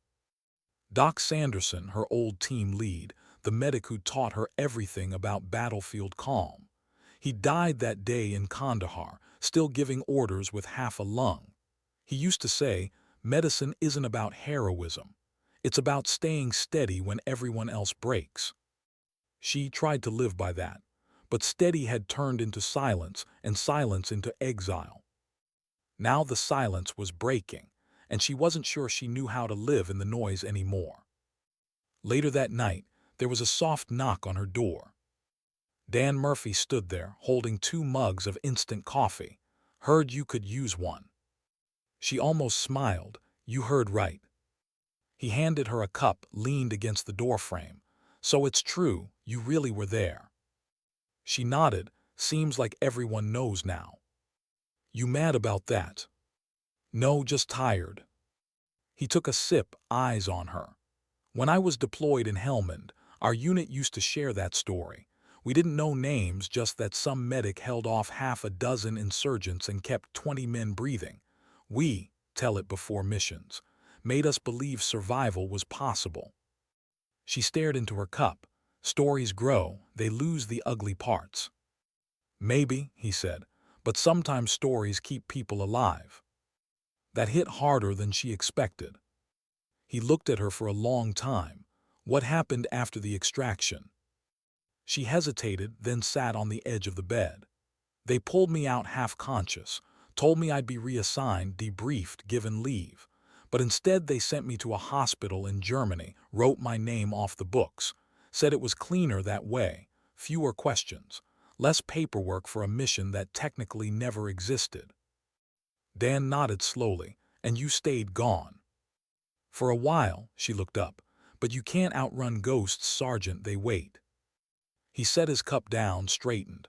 Doc Sanderson, her old team lead, the medic who taught her everything about battlefield calm. He died that day in Kandahar, still giving orders with half a lung. He used to say, medicine isn't about heroism. It's about staying steady when everyone else breaks. She tried to live by that, but steady had turned into silence and silence into exile. Now the silence was breaking, and she wasn't sure she knew how to live in the noise anymore. Later that night, there was a soft knock on her door. Dan Murphy stood there, holding 2 mugs of instant coffee. "Heard you could use one." She almost smiled. "You heard right." He handed her a cup, leaned against the doorframe. "So it's true, you really were there." She nodded. "Seems like everyone knows now." "You mad about that?" "No, just tired." He took a sip, eyes on her. "When I was deployed in Helmand, our unit used to share that story. We didn't know names, just that some medic held off half a dozen insurgents and kept 20 men breathing. We tell it before missions. Made us believe survival was possible." She stared into her cup. "Stories grow, they lose the ugly parts." "Maybe," he said, "but sometimes stories keep people alive." That hit harder than she expected. He looked at her for a long time. "What happened after the extraction?" She hesitated, then sat on the edge of the bed. "They pulled me out half-conscious, told me I'd be reassigned, debriefed, given leave. But instead they sent me to a hospital in Germany, wrote my name off the books, said it was cleaner that way, fewer questions, less paperwork for a mission that technically never existed." Dan nodded slowly. "And you stayed gone." "For a while," she looked up. "But you can't outrun ghosts, Sergeant, they wait." He set his cup down, straightened.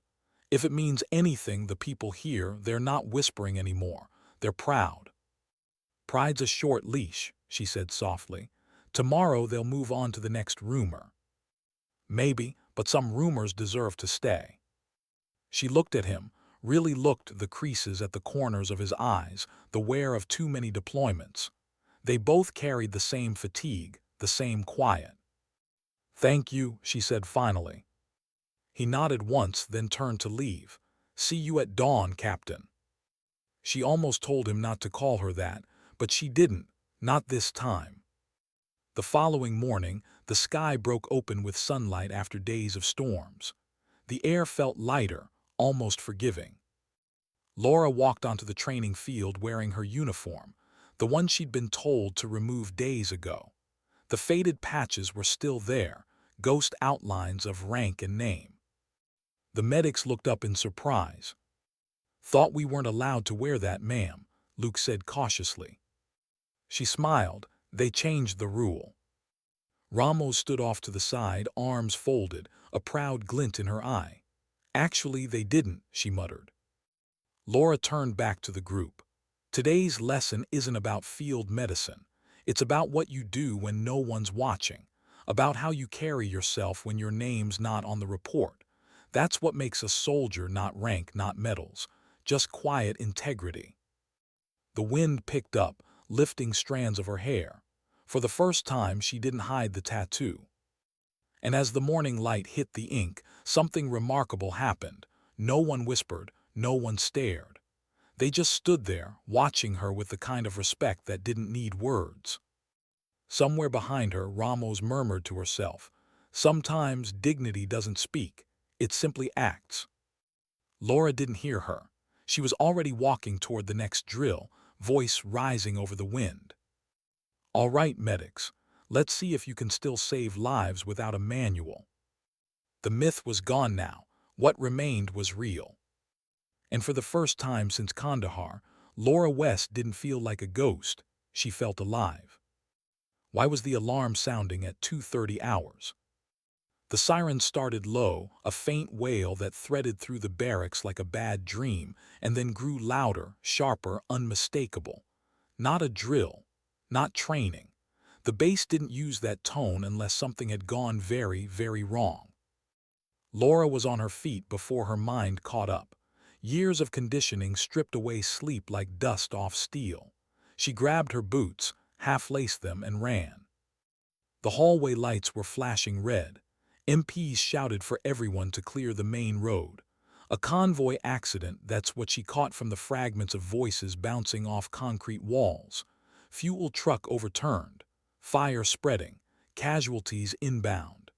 "If it means anything, the people here, they're not whispering anymore. They're proud." "Pride's a short leash," she said softly. "Tomorrow they'll move on to the next rumor." "Maybe, but some rumors deserve to stay." She looked at him, really looked, the creases at the corners of his eyes, the wear of too many deployments. They both carried the same fatigue, the same quiet. "Thank you," she said finally. He nodded once, then turned to leave. "See you at dawn, Captain." She almost told him not to call her that, but she didn't, not this time. The following morning, the sky broke open with sunlight after days of storms. The air felt lighter, almost forgiving. Laura walked onto the training field wearing her uniform, the one she'd been told to remove days ago. The faded patches were still there, ghost outlines of rank and name. The medics looked up in surprise. "Thought we weren't allowed to wear that, ma'am," Luke said cautiously. She smiled. "They changed the rule." Ramos stood off to the side, arms folded, a proud glint in her eye. "Actually, they didn't," she muttered. Laura turned back to the group. "Today's lesson isn't about field medicine. It's about what you do when no one's watching, about how you carry yourself when your name's not on the report. That's what makes a soldier, not rank, not medals, just quiet integrity." The wind picked up, lifting strands of her hair. For the first time, she didn't hide the tattoo. And as the morning light hit the ink, something remarkable happened. No one whispered, no one stared. They just stood there, watching her with the kind of respect that didn't need words. Somewhere behind her, Ramos murmured to herself, "Sometimes dignity doesn't speak, it simply acts." Laura didn't hear her. She was already walking toward the next drill, voice rising over the wind. "All right, medics, let's see if you can still save lives without a manual." The myth was gone now. What remained was real. And for the first time since Kandahar, Laura West didn't feel like a ghost. She felt alive. Why was the alarm sounding at 2:30 hours? The siren started low, a faint wail that threaded through the barracks like a bad dream, and then grew louder, sharper, unmistakable. Not a drill, not training. The base didn't use that tone unless something had gone very, very wrong. Laura was on her feet before her mind caught up. Years of conditioning stripped away sleep like dust off steel. She grabbed her boots, half-laced them, and ran. The hallway lights were flashing red. MPs shouted for everyone to clear the main road. A convoy accident, that's what she caught from the fragments of voices bouncing off concrete walls. Fuel truck overturned. Fire spreading. Casualties inbound.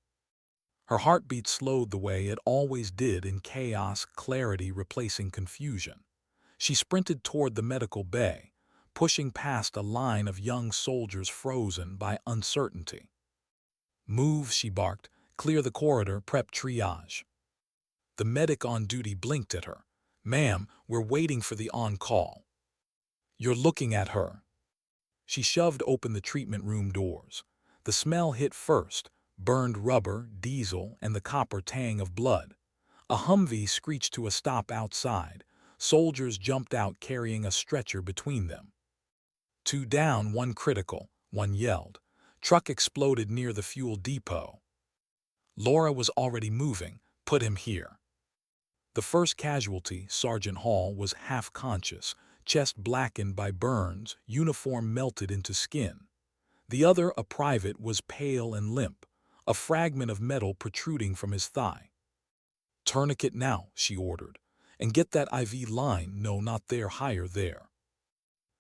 Her heartbeat slowed the way it always did in chaos, clarity replacing confusion. She sprinted toward the medical bay, pushing past a line of young soldiers frozen by uncertainty. "Move," she barked. "Clear the corridor, prep triage." The medic on duty blinked at her. "Ma'am, we're waiting for the on-call." "You're looking at her." She shoved open the treatment room doors. The smell hit first, burned rubber, diesel, and the copper tang of blood. A Humvee screeched to a stop outside. Soldiers jumped out carrying a stretcher between them. "Two down, one critical," one yelled. Truck exploded near the fuel depot. Laura was already moving. "Put him here." The first casualty, Sergeant Hall, was half-conscious, chest blackened by burns, uniform melted into skin. The other, a private, was pale and limp, a fragment of metal protruding from his thigh. "Tourniquet now," she ordered. "And get that IV line, no, not there, higher there."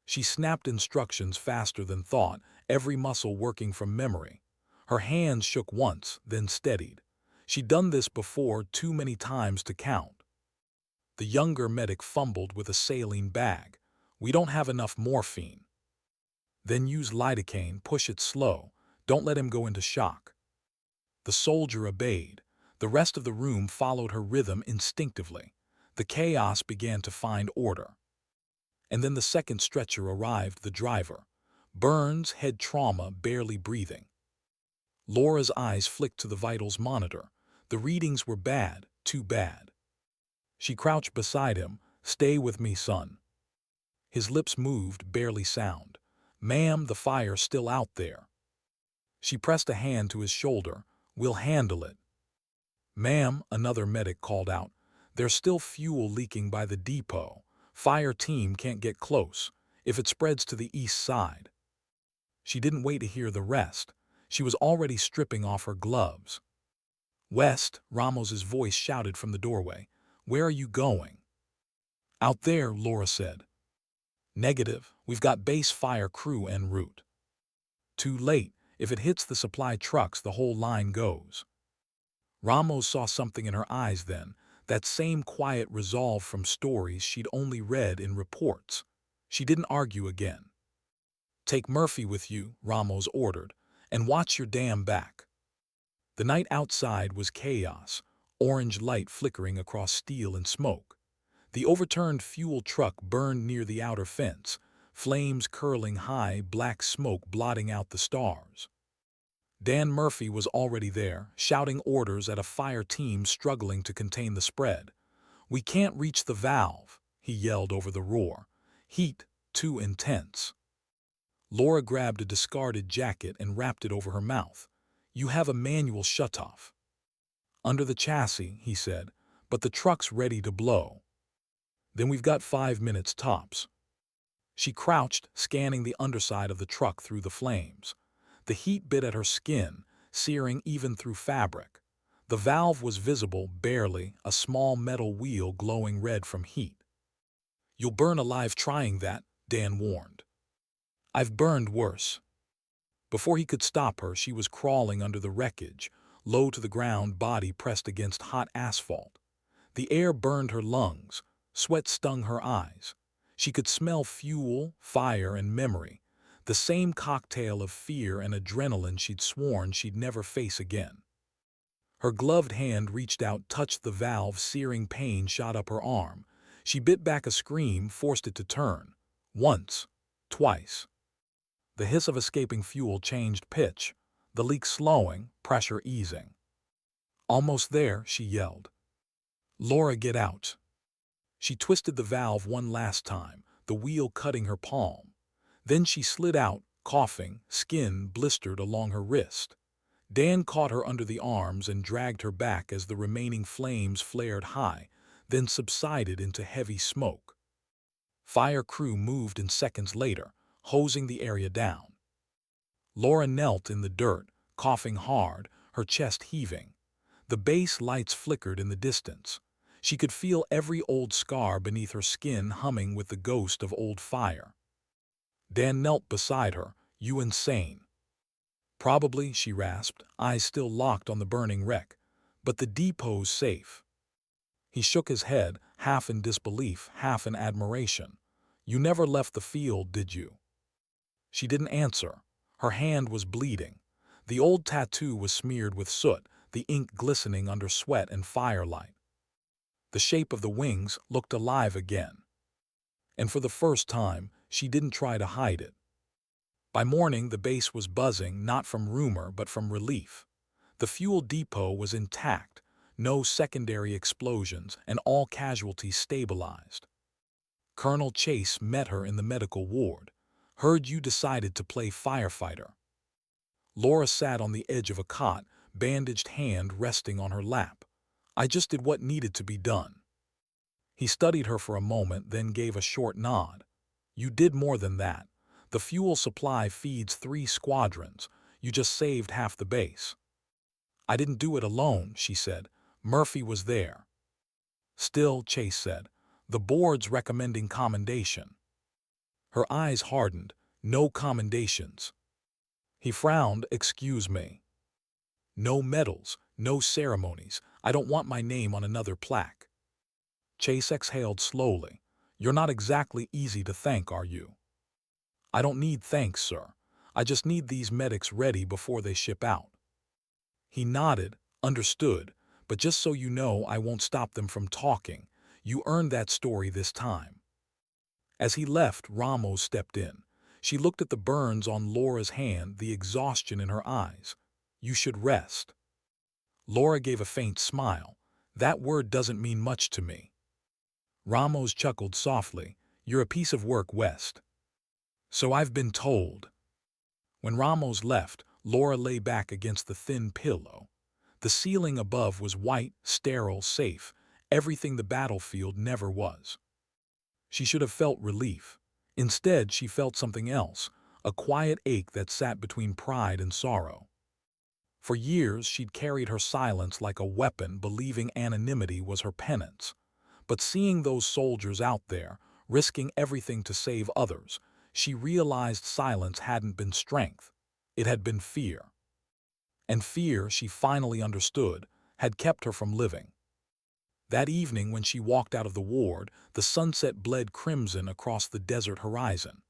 She snapped instructions faster than thought, every muscle working from memory. Her hands shook once, then steadied. She'd done this before too many times to count. The younger medic fumbled with a saline bag. "We don't have enough morphine." "Then use lidocaine, push it slow. Don't let him go into shock." The soldier obeyed. The rest of the room followed her rhythm instinctively. The chaos began to find order. And then the second stretcher arrived, the driver. Burns, head trauma, barely breathing. Laura's eyes flicked to the vitals monitor. The readings were bad, too bad. She crouched beside him. "Stay with me, son." His lips moved, barely sound. "Ma'am, the fire's still out there." She pressed a hand to his shoulder. "We'll handle it." "Ma'am," another medic called out, "there's still fuel leaking by the depot. Fire team can't get close. If it spreads to the east side." She didn't wait to hear the rest. She was already stripping off her gloves. "West," Ramos's voice shouted from the doorway. "Where are you going?" "Out there," Laura said. "Negative. We've got base fire crew en route." "Too late. If it hits the supply trucks, the whole line goes." Ramos saw something in her eyes then, that same quiet resolve from stories she'd only read in reports. She didn't argue again. "Take Murphy with you," Ramos ordered, "and watch your damn back." The night outside was chaos, orange light flickering across steel and smoke. The overturned fuel truck burned near the outer fence, flames curling high, black smoke blotting out the stars. Dan Murphy was already there, shouting orders at a fire team struggling to contain the spread. "We can't reach the valve," he yelled over the roar. "Heat too intense." Laura grabbed a discarded jacket and wrapped it over her mouth. "You have a manual shutoff." "Under the chassis," he said, "but the truck's ready to blow." "Then we've got 5 minutes tops." She crouched, scanning the underside of the truck through the flames. The heat bit at her skin, searing even through fabric. The valve was visible, barely, a small metal wheel glowing red from heat. "You'll burn alive trying that," Dan warned. "I've burned worse." Before he could stop her, she was crawling under the wreckage, low to the ground, body pressed against hot asphalt. The air burned her lungs, sweat stung her eyes. She could smell fuel, fire, and memory, the same cocktail of fear and adrenaline she'd sworn she'd never face again. Her gloved hand reached out, touched the valve, searing pain shot up her arm. She bit back a scream, forced it to turn. Once, twice. The hiss of escaping fuel changed pitch, the leak slowing, pressure easing. Almost there, she yelled. Laura, get out. She twisted the valve one last time, the wheel cutting her palm. Then she slid out, coughing, skin blistered along her wrist. Dan caught her under the arms and dragged her back as the remaining flames flared high, then subsided into heavy smoke. Fire crew moved in seconds later, hosing the area down. Laura knelt in the dirt, coughing hard, her chest heaving. The base lights flickered in the distance. She could feel every old scar beneath her skin humming with the ghost of old fire. Dan knelt beside her. You insane. Probably, she rasped, eyes still locked on the burning wreck. But the depot's safe. He shook his head, half in disbelief, half in admiration. You never left the field, did you? She didn't answer. Her hand was bleeding. The old tattoo was smeared with soot, the ink glistening under sweat and firelight. The shape of the wings looked alive again. And for the first time, she didn't try to hide it. By morning, the base was buzzing, not from rumor, but from relief. The fuel depot was intact, no secondary explosions, and all casualties stabilized. Colonel Chase met her in the medical ward. Heard you decided to play firefighter. Laura sat on the edge of a cot, bandaged hand resting on her lap. I just did what needed to be done. He studied her for a moment, then gave a short nod. You did more than that. The fuel supply feeds 3 squadrons. You just saved half the base. I didn't do it alone, she said. Murphy was there. Still, Chase said, the board's recommending commendation. Her eyes hardened. No commendations. He frowned. Excuse me. No medals, no ceremonies. I don't want my name on another plaque. Chase exhaled slowly. You're not exactly easy to thank, are you? I don't need thanks, sir. I just need these medics ready before they ship out. He nodded, understood, but just so you know, I won't stop them from talking. You earned that story this time. As he left, Ramos stepped in. She looked at the burns on Laura's hand, the exhaustion in her eyes. You should rest. Laura gave a faint smile. That word doesn't mean much to me. Ramos chuckled softly. You're a piece of work, West. So I've been told. When Ramos left, Laura lay back against the thin pillow. The ceiling above was white, sterile, safe, everything the battlefield never was. She should have felt relief. Instead, she felt something else, a quiet ache that sat between pride and sorrow. For years, she'd carried her silence like a weapon, believing anonymity was her penance. But seeing those soldiers out there, risking everything to save others, she realized silence hadn't been strength. It had been fear. And fear, she finally understood, had kept her from living. That evening when she walked out of the ward, the sunset bled crimson across the desert horizon.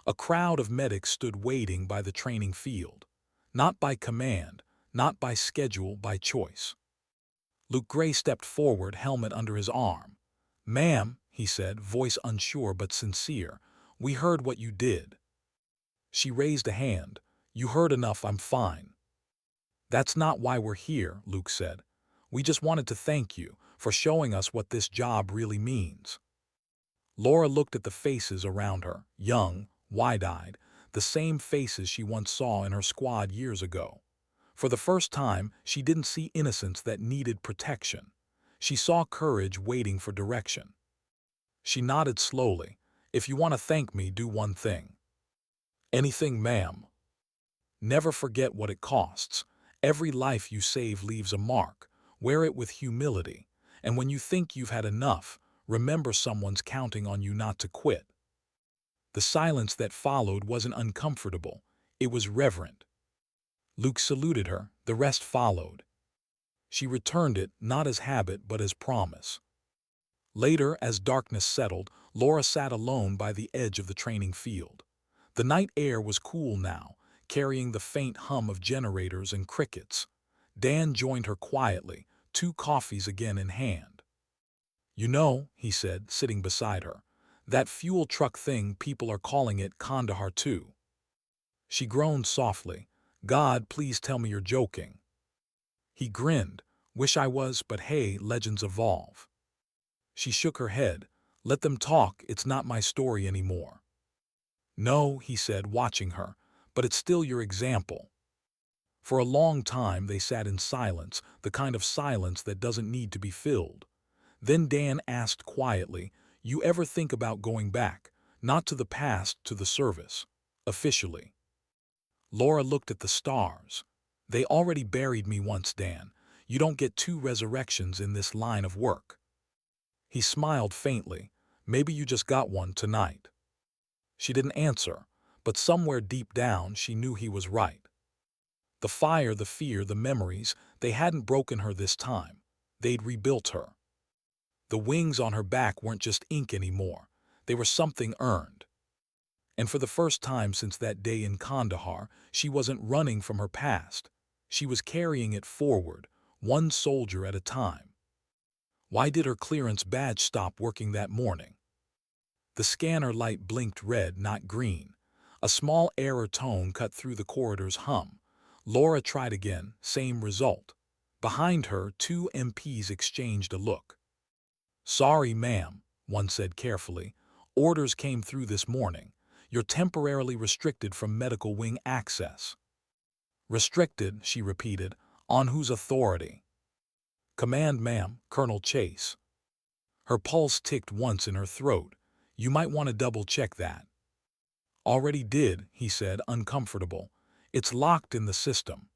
A crowd of medics stood waiting by the training field. Not by command, not by schedule, by choice. Luke Gray stepped forward, helmet under his arm. Ma'am, he said, voice unsure but sincere, we heard what you did. She raised a hand. You heard enough, I'm fine. That's not why we're here, Luke said. We just wanted to thank you for showing us what this job really means. Laura looked at the faces around her, young, wide-eyed, the same faces she once saw in her squad years ago. For the first time, she didn't see innocence that needed protection. She saw courage waiting for direction. She nodded slowly. If you want to thank me, do one thing. Anything, ma'am. Never forget what it costs. Every life you save leaves a mark. Wear it with humility. And when you think you've had enough, remember someone's counting on you not to quit. The silence that followed wasn't uncomfortable. It was reverent. Luke saluted her. The rest followed. She returned it, not as habit but as promise. Later, as darkness settled, Laura sat alone by the edge of the training field. The night air was cool now, carrying the faint hum of generators and crickets. Dan joined her quietly, 2 coffees again in hand. You know, he said, sitting beside her, that fuel truck thing, people are calling it Kandahar too. She groaned softly. God, please tell me you're joking. He grinned. Wish I was, but hey, legends evolve. She shook her head. Let them talk, it's not my story anymore. No, he said, watching her, but it's still your example. For a long time they sat in silence, the kind of silence that doesn't need to be filled. Then Dan asked quietly, you ever think about going back, not to the past, to the service, officially? Laura looked at the stars. They already buried me once, Dan. You don't get two resurrections in this line of work. He smiled faintly. Maybe you just got one tonight. She didn't answer, but somewhere deep down she knew he was right. The fire, the fear, the memories, they hadn't broken her this time. They'd rebuilt her. The wings on her back weren't just ink anymore. They were something earned. And for the first time since that day in Kandahar, she wasn't running from her past. She was carrying it forward, one soldier at a time. Why did her clearance badge stop working that morning? The scanner light blinked red, not green. A small error tone cut through the corridor's hum. Laura tried again, same result. Behind her, two MPs exchanged a look. Sorry, ma'am, one said carefully. Orders came through this morning. You're temporarily restricted from medical wing access. Restricted, she repeated. On whose authority? Command, ma'am, Colonel Chase. Her pulse ticked once in her throat. You might want to double-check that. Already did, he said, uncomfortable. It's locked in the system.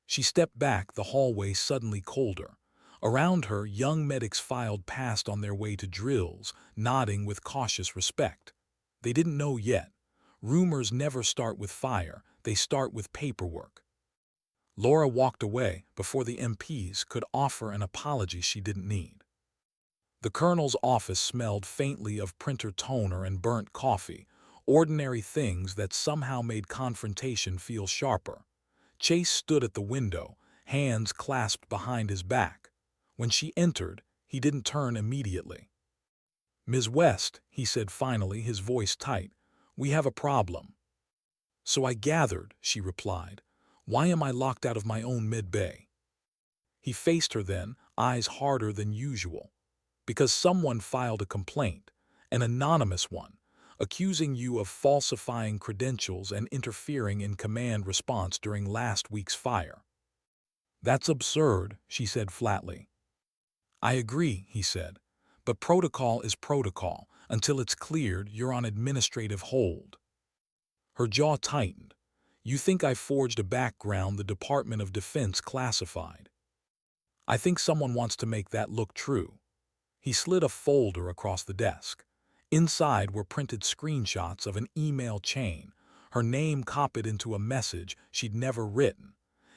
She stepped back, the hallway suddenly colder. Around her, young medics filed past on their way to drills, nodding with cautious respect. They didn't know yet. Rumors never start with fire, they start with paperwork. Laura walked away before the MPs could offer an apology she didn't need. The colonel's office smelled faintly of printer toner and burnt coffee, ordinary things that somehow made confrontation feel sharper. Chase stood at the window, hands clasped behind his back. When she entered, he didn't turn immediately. Ms. West, he said finally, his voice tight, we have a problem. So I gathered, she replied. Why am I locked out of my own mid-bay? He faced her then, eyes harder than usual. Because someone filed a complaint, an anonymous one, accusing you of falsifying credentials and interfering in command response during last week's fire. That's absurd, she said flatly. I agree, he said, but protocol is protocol. Until it's cleared, you're on administrative hold. Her jaw tightened. You think I forged a background the Department of Defense classified? I think someone wants to make that look true. He slid a folder across the desk. Inside were printed screenshots of an email chain, her name copied into a message she'd never written.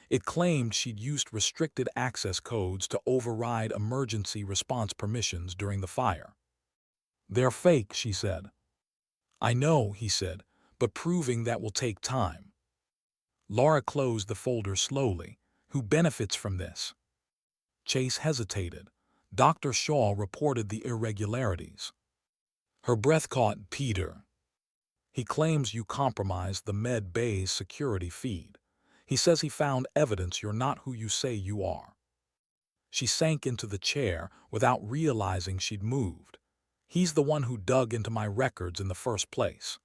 It claimed she'd used restricted access codes to override emergency response permissions during the fire. They're fake, she said. I know, he said, but proving that will take time. Laura closed the folder slowly. Who benefits from this? Chase hesitated. Dr. Shaw reported the irregularities. Her breath caught. Peter. He claims you compromised the Med Bay's security feed. He says he found evidence you're not who you say you are. She sank into the chair without realizing she'd moved. He's the one who dug into my records in the first place.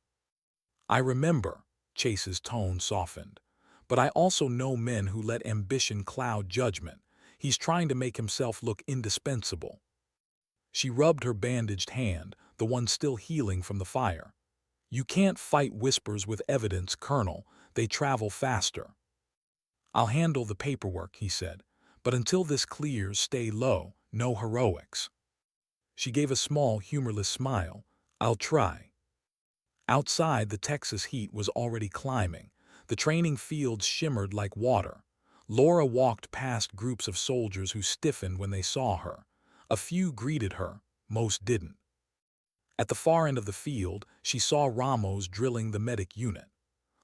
I remember, Chase's tone softened, but I also know men who let ambition cloud judgment. He's trying to make himself look indispensable. She rubbed her bandaged hand, the one still healing from the fire. You can't fight whispers with evidence, Colonel. They travel faster. I'll handle the paperwork, he said, but until this clears, stay low, no heroics. She gave a small, humorless smile. I'll try. Outside, the Texas heat was already climbing. The training fields shimmered like water. Laura walked past groups of soldiers who stiffened when they saw her. A few greeted her, most didn't. At the far end of the field, she saw Ramos drilling the medic unit.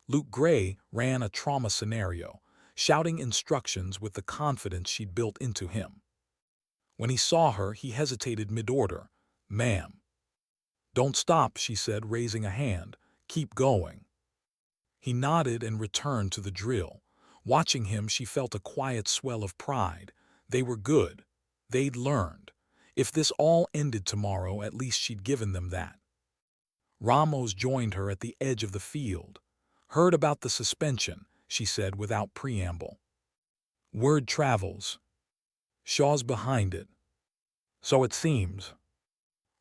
Luke Gray ran a trauma scenario, shouting instructions with the confidence she'd built into him. When he saw her, he hesitated mid-order. Ma'am. Don't stop, she said, raising a hand. Keep going. He nodded and returned to the drill. Watching him, she felt a quiet swell of pride. They were good. They'd learned. If this all ended tomorrow, at least she'd given them that. Ramos joined her at the edge of the field. Heard about the suspension, she said without preamble. Word travels. Shaw's behind it. So it seems.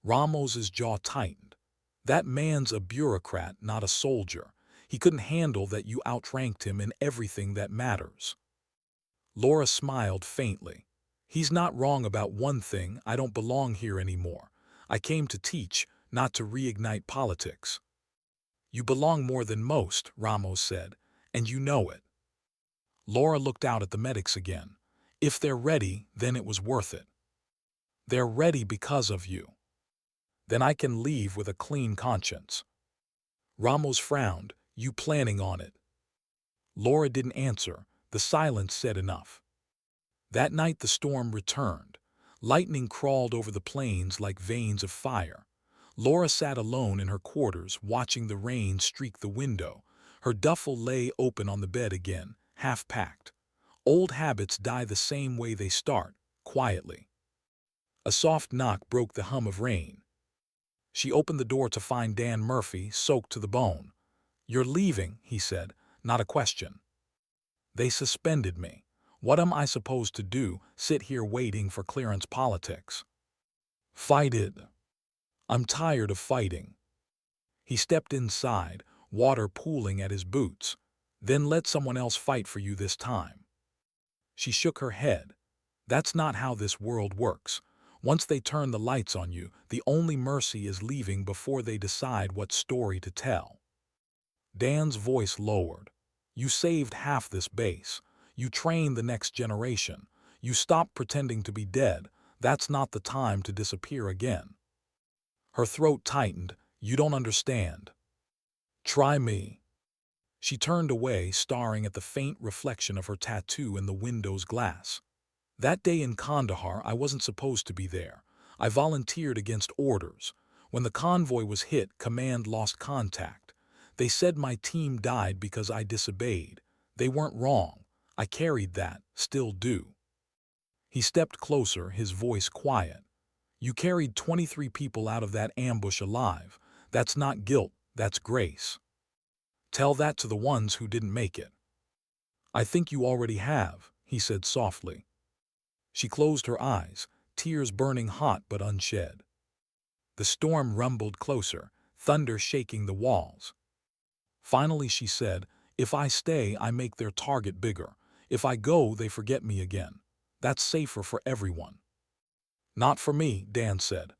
Ramos's jaw tightened. That man's a bureaucrat, not a soldier. He couldn't handle that you outranked him in everything that matters. Laura smiled faintly. He's not wrong about one thing. I don't belong here anymore. I came to teach, not to reignite politics. You belong more than most, Ramos said, and you know it. Laura looked out at the medics again. If they're ready, then it was worth it. They're ready because of you. Then I can leave with a clean conscience. Ramos frowned. You planning on it? Laura didn't answer. The silence said enough. That night the storm returned. Lightning crawled over the plains like veins of fire. Laura sat alone in her quarters, watching the rain streak the window. Her duffel lay open on the bed again, half-packed. Old habits die the same way they start, quietly. A soft knock broke the hum of rain. She opened the door to find Dan Murphy, soaked to the bone. You're leaving, he said, not a question. They suspended me. What am I supposed to do, sit here waiting for clearance politics? Fight it. I'm tired of fighting. He stepped inside, water pooling at his boots. Then let someone else fight for you this time. She shook her head. That's not how this world works. Once they turn the lights on you, the only mercy is leaving before they decide what story to tell. Dan's voice lowered. You saved half this base. You trained the next generation. You stopped pretending to be dead. That's not the time to disappear again. Her throat tightened. You don't understand. Try me. She turned away, staring at the faint reflection of her tattoo in the window's glass. That day in Kandahar, I wasn't supposed to be there. I volunteered against orders. When the convoy was hit, command lost contact. They said my team died because I disobeyed. They weren't wrong. I carried that, still do. He stepped closer, his voice quiet. You carried 23 people out of that ambush alive. That's not guilt, that's grace. Tell that to the ones who didn't make it. I think you already have, he said softly. She closed her eyes, tears burning hot but unshed. The storm rumbled closer, thunder shaking the walls. Finally she said, if I stay, I make their target bigger. If I go, they forget me again. That's safer for everyone. Not for me, Dan said.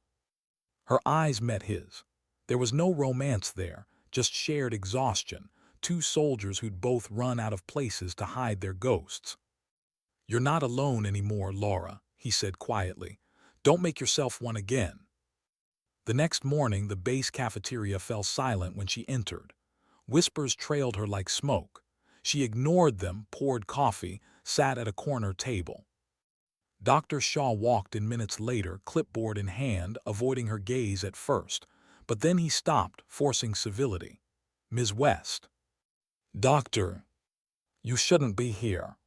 Her eyes met his. There was no romance there, just shared exhaustion, two soldiers who'd both run out of places to hide their ghosts. You're not alone anymore, Laura, he said quietly. Don't make yourself one again. The next morning, the base cafeteria fell silent when she entered. Whispers trailed her like smoke. She ignored them, poured coffee, sat at a corner table. Dr. Shaw walked in minutes later, clipboard in hand, avoiding her gaze at first. But then he stopped, forcing civility. Ms. West. Doctor, you shouldn't be here.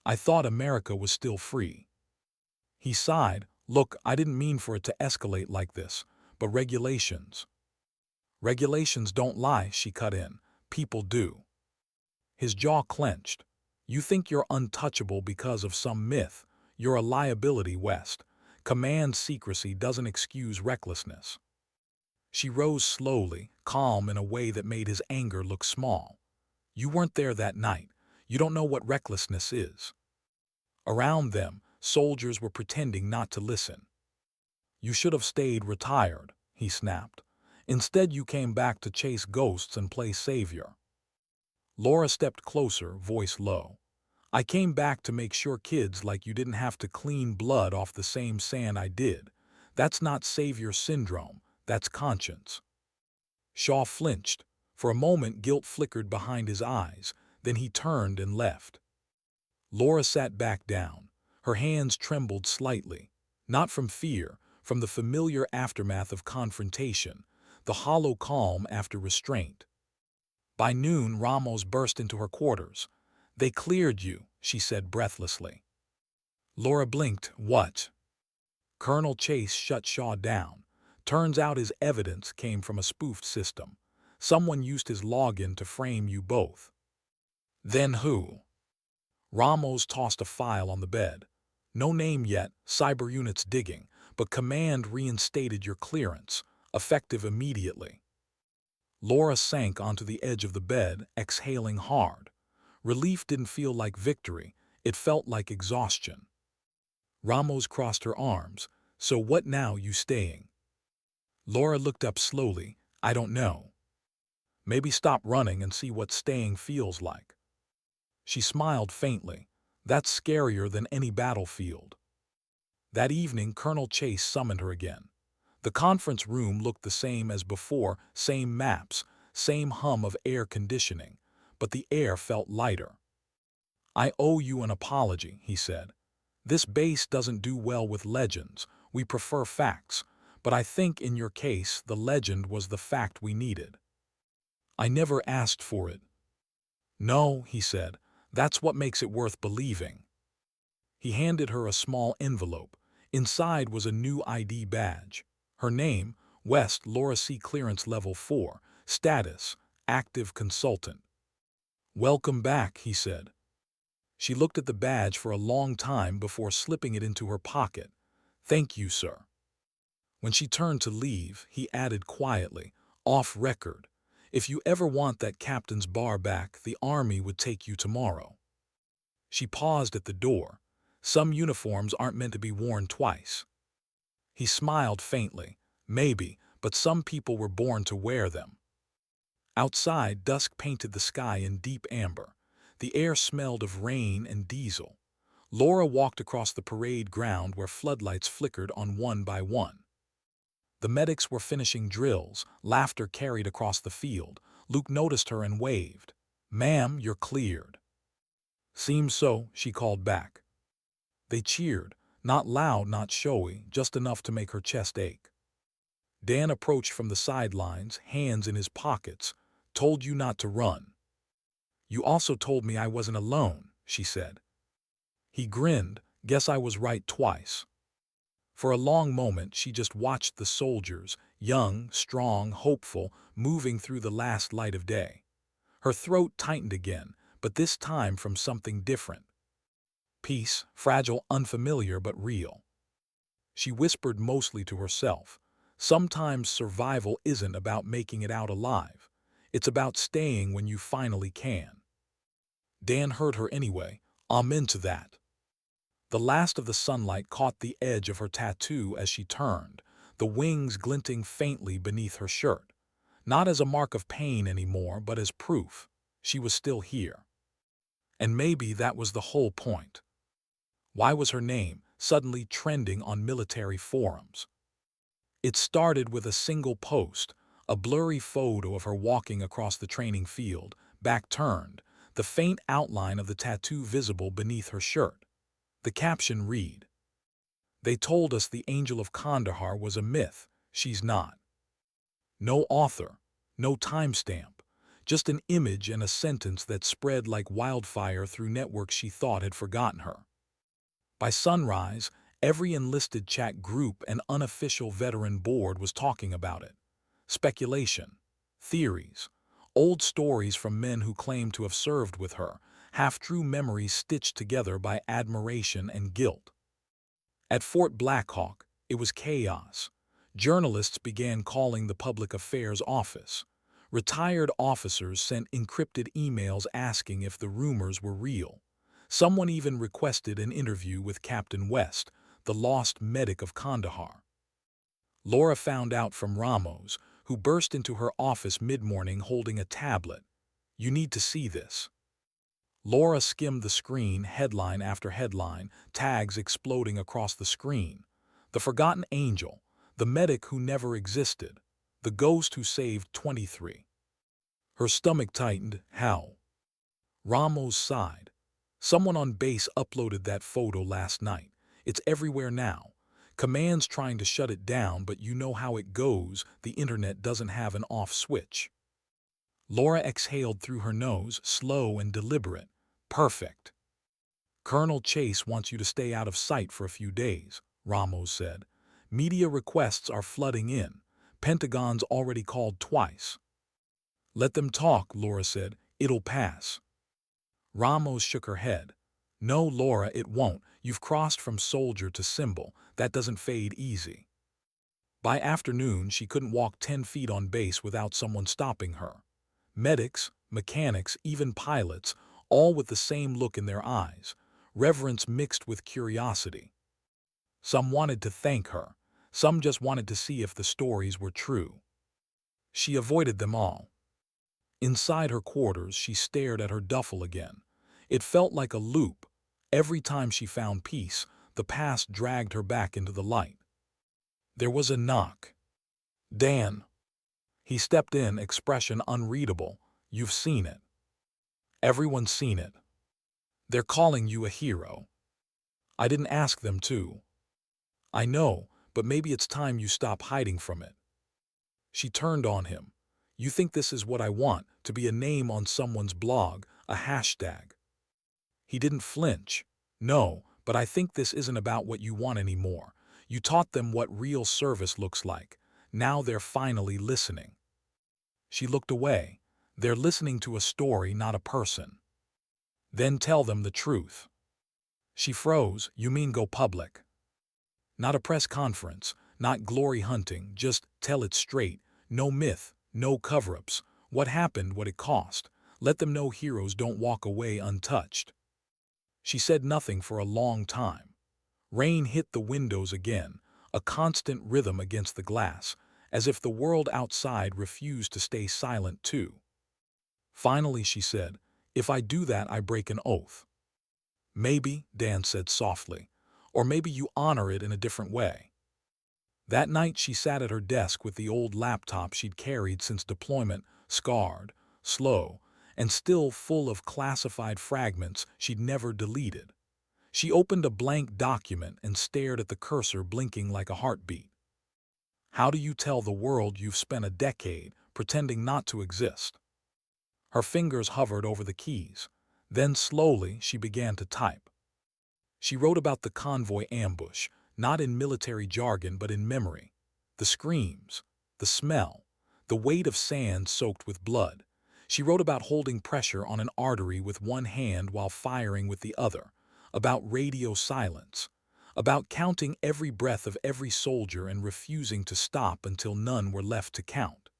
I thought America was still free. He sighed. Look, I didn't mean for it to escalate like this, but regulations. Regulations don't lie, she cut in. People do. His jaw clenched. You think you're untouchable because of some myth. You're a liability, West. Command secrecy doesn't excuse recklessness. She rose slowly, calm in a way that made his anger look small. You weren't there that night. You don't know what recklessness is. Around them, soldiers were pretending not to listen. You should have stayed retired, he snapped. Instead, you came back to chase ghosts and play savior. Laura stepped closer, voice low. I came back to make sure kids like you didn't have to clean blood off the same sand I did. That's not savior syndrome, that's conscience. Shaw flinched. For a moment, guilt flickered behind his eyes, then he turned and left. Laura sat back down. Her hands trembled slightly, not from fear, from the familiar aftermath of confrontation, the hollow calm after restraint. By noon, Ramos burst into her quarters. They cleared you, she said breathlessly. Laura blinked. What? Colonel Chase shut Shaw down. Turns out his evidence came from a spoofed system. Someone used his login to frame you both. Then who? Ramos tossed a file on the bed. No name yet, cyber units digging, but command reinstated your clearance, effective immediately. Laura sank onto the edge of the bed, exhaling hard. Relief didn't feel like victory, it felt like exhaustion. Ramos crossed her arms. So what now, you staying? Laura looked up slowly. I don't know. Maybe stop running and see what staying feels like. She smiled faintly. That's scarier than any battlefield. That evening, Colonel Chase summoned her again. The conference room looked the same as before, same maps, same hum of air conditioning, but the air felt lighter. I owe you an apology, he said. This base doesn't do well with legends. We prefer facts, but I think in your case the legend was the fact we needed. I never asked for it. No, he said, that's what makes it worth believing. He handed her a small envelope. Inside was a new ID badge. Her name, West Laura C. Clearance Level 4, status, active consultant. Welcome back, he said. She looked at the badge for a long time before slipping it into her pocket. Thank you, sir. When she turned to leave, he added quietly, off record, if you ever want that captain's bar back, the Army would take you tomorrow. She paused at the door. Some uniforms aren't meant to be worn twice. He smiled faintly. Maybe, but some people were born to wear them. Outside, dusk painted the sky in deep amber. The air smelled of rain and diesel. Laura walked across the parade ground where floodlights flickered on one by one. The medics were finishing drills. Laughter carried across the field. Luke noticed her and waved. Ma'am, you're cleared. Seems so, she called back. They cheered, not loud, not showy, just enough to make her chest ache. Dan approached from the sidelines, hands in his pockets. Told you not to run. You also told me I wasn't alone, she said. He grinned. Guess I was right twice. For a long moment she just watched the soldiers, young, strong, hopeful, moving through the last light of day. Her throat tightened again, but this time from something different. Peace, fragile, unfamiliar, but real. She whispered mostly to herself. Sometimes survival isn't about making it out alive. It's about staying when you finally can. Dan heard her anyway. I'm into that. The last of the sunlight caught the edge of her tattoo as she turned, the wings glinting faintly beneath her shirt. Not as a mark of pain anymore, but as proof. She was still here. And maybe that was the whole point. Why was her name suddenly trending on military forums? It started with a single post, a blurry photo of her walking across the training field, back turned, the faint outline of the tattoo visible beneath her shirt. The caption read, "They told us the Angel of Kandahar was a myth. She's not." No author, no timestamp, just an image and a sentence that spread like wildfire through networks she thought had forgotten her. By sunrise, every enlisted chat group and unofficial veteran board was talking about it. Speculation, theories, old stories from men who claimed to have served with her, half-true memories stitched together by admiration and guilt. At Fort Blackhawk, it was chaos. Journalists began calling the Public Affairs Office. Retired officers sent encrypted emails asking if the rumors were real. Someone even requested an interview with Captain West, the lost medic of Kandahar. Laura found out from Ramos, who burst into her office mid-morning holding a tablet. You need to see this. Laura skimmed the screen, headline after headline, tags exploding across the screen. The forgotten angel, the medic who never existed, the ghost who saved 23. Her stomach tightened. How? Ramos sighed. Someone on base uploaded that photo last night. It's everywhere now. Command's trying to shut it down, but you know how it goes. The internet doesn't have an off switch. Laura exhaled through her nose, slow and deliberate. Perfect. Colonel Chase wants you to stay out of sight for a few days, Ramos said. Media requests are flooding in. Pentagon's already called twice. Let them talk, Laura said. It'll pass. Ramos shook her head. No, Laura, it won't. You've crossed from soldier to symbol. That doesn't fade easy. By afternoon, she couldn't walk 10 feet on base without someone stopping her. Medics, mechanics, even pilots, all with the same look in their eyes, reverence mixed with curiosity. Some wanted to thank her. Some just wanted to see if the stories were true. She avoided them all. Inside her quarters, she stared at her duffel again. It felt like a loop. Every time she found peace, the past dragged her back into the light. There was a knock. Dan. He stepped in, expression unreadable. You've seen it. Everyone's seen it. They're calling you a hero. I didn't ask them to. I know, but maybe it's time you stop hiding from it. She turned on him. You think this is what I want, to be a name on someone's blog, a hashtag. He didn't flinch. No, but I think this isn't about what you want anymore. You taught them what real service looks like. Now they're finally listening. She looked away. They're listening to a story, not a person. Then tell them the truth. She froze. You mean go public? Not a press conference, not glory hunting, just tell it straight. No myth, no cover-ups. What happened, what it cost. Let them know heroes don't walk away untouched. She said nothing for a long time. Rain hit the windows again, a constant rhythm against the glass, as if the world outside refused to stay silent too. Finally she said, if I do that, I break an oath. Maybe, Dan said softly, or maybe you honor it in a different way. That night she sat at her desk with the old laptop she'd carried since deployment, scarred, slow, and still full of classified fragments she'd never deleted. She opened a blank document and stared at the cursor blinking like a heartbeat. How do you tell the world you've spent a decade pretending not to exist? Her fingers hovered over the keys. Then slowly she began to type. She wrote about the convoy ambush, not in military jargon but in memory. The screams, the smell, the weight of sand soaked with blood. She wrote about holding pressure on an artery with one hand while firing with the other, about radio silence, about counting every breath of every soldier and refusing to stop until none were left to count.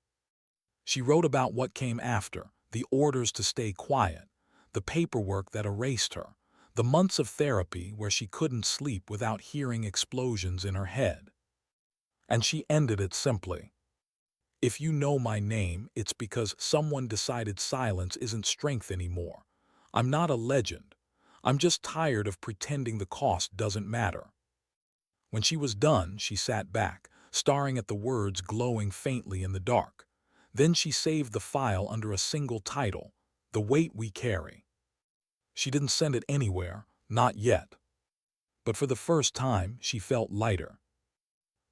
She wrote about what came after, the orders to stay quiet, the paperwork that erased her, the months of therapy where she couldn't sleep without hearing explosions in her head. And she ended it simply. If you know my name, it's because someone decided silence isn't strength anymore. I'm not a legend. I'm just tired of pretending the cost doesn't matter. When she was done, she sat back, staring at the words glowing faintly in the dark. Then she saved the file under a single title, The Weight We Carry. She didn't send it anywhere, not yet. But for the first time, she felt lighter.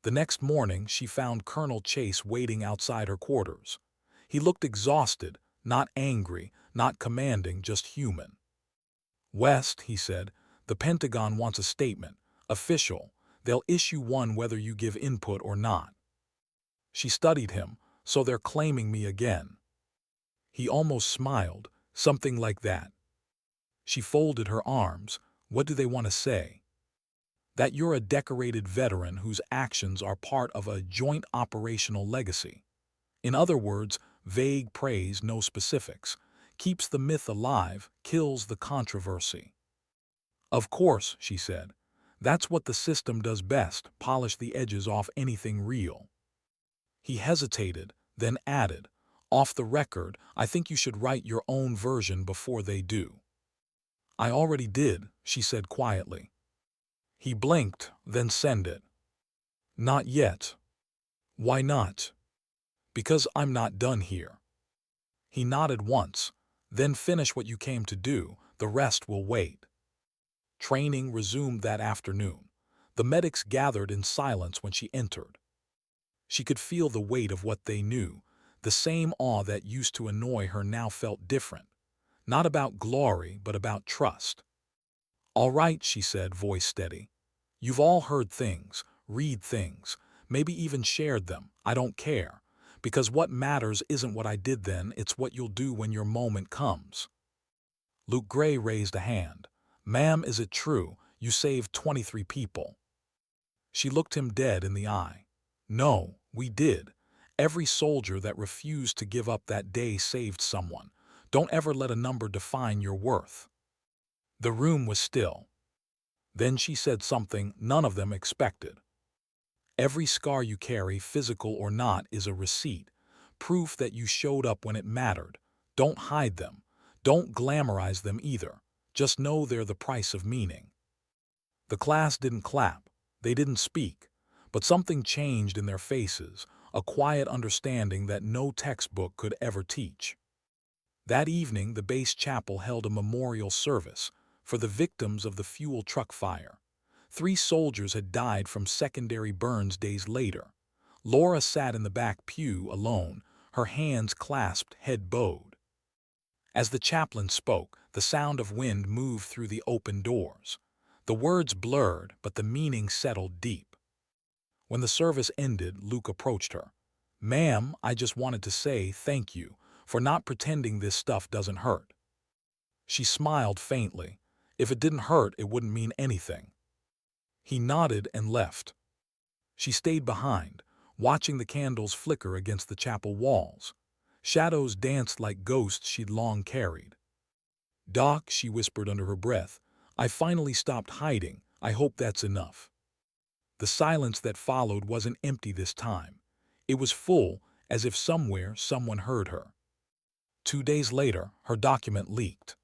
The next morning, she found Colonel Chase waiting outside her quarters. He looked exhausted, not angry, not commanding, just human. West, he said, the Pentagon wants a statement, official. They'll issue one whether you give input or not. She studied him, so they're claiming me again. He almost smiled, something like that. She folded her arms. What do they want to say? That you're a decorated veteran whose actions are part of a joint operational legacy. In other words, vague praise, no specifics. Keeps the myth alive, kills the controversy. Of course, she said. That's what the system does best, polish the edges off anything real. He hesitated, then added, off the record, I think you should write your own version before they do. I already did, she said quietly. He blinked, then send it. Not yet. Why not? Because I'm not done here. He nodded once. Then finish what you came to do, the rest will wait. Training resumed that afternoon. The medics gathered in silence when she entered. She could feel the weight of what they knew. The same awe that used to annoy her now felt different. Not about glory, but about trust. All right, she said, voice steady. You've all heard things, read things, maybe even shared them. I don't care. Because what matters isn't what I did then, it's what you'll do when your moment comes. Luke Gray raised a hand. Ma'am, is it true? You saved 23 people. She looked him dead in the eye. No, we did. Every soldier that refused to give up that day saved someone. Don't ever let a number define your worth. The room was still. Then she said something none of them expected. Every scar you carry, physical or not, is a receipt, proof that you showed up when it mattered. Don't hide them. Don't glamorize them either. Just know they're the price of meaning. The class didn't clap. They didn't speak. But something changed in their faces, a quiet understanding that no textbook could ever teach. That evening, the base chapel held a memorial service for the victims of the fuel truck fire. 3 soldiers had died from secondary burns days later. Laura sat in the back pew alone, her hands clasped, head bowed. As the chaplain spoke, the sound of wind moved through the open doors. The words blurred, but the meaning settled deep. When the service ended, Luke approached her. Ma'am, I just wanted to say thank you for not pretending this stuff doesn't hurt. She smiled faintly. If it didn't hurt, it wouldn't mean anything. He nodded and left. She stayed behind, watching the candles flicker against the chapel walls. Shadows danced like ghosts she'd long carried. Doc, she whispered under her breath, I finally stopped hiding. I hope that's enough. The silence that followed wasn't empty this time. It was full, as if somewhere someone heard her. 2 days later, her document leaked.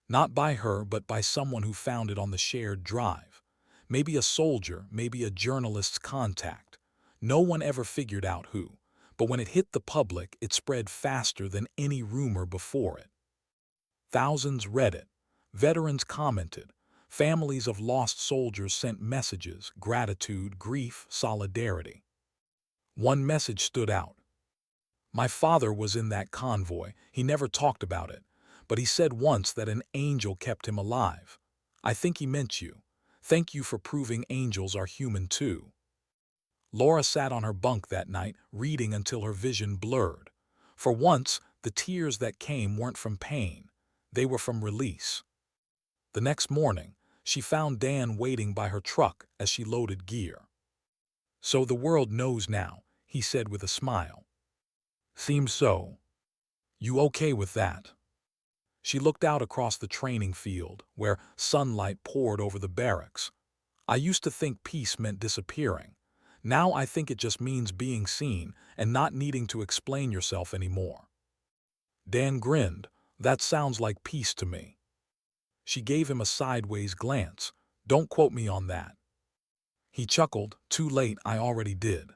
Not by her, but by someone who found it on the shared drive. Maybe a soldier, maybe a journalist's contact. No one ever figured out who. But when it hit the public, it spread faster than any rumor before it. Thousands read it. Veterans commented. Families of lost soldiers sent messages, gratitude, grief, solidarity. One message stood out. My father was in that convoy. He never talked about it. But he said once that an angel kept him alive. I think he meant you. Thank you for proving angels are human too. Laura sat on her bunk that night, reading until her vision blurred. For once, the tears that came weren't from pain. They were from release. The next morning, she found Dan waiting by her truck as she loaded gear. So the world knows now, he said with a smile. Seems so. You okay with that? She looked out across the training field, where sunlight poured over the barracks. I used to think peace meant disappearing. Now I think it just means being seen and not needing to explain yourself anymore. Dan grinned. That sounds like peace to me. She gave him a sideways glance. Don't quote me on that. He chuckled. Too late, I already did.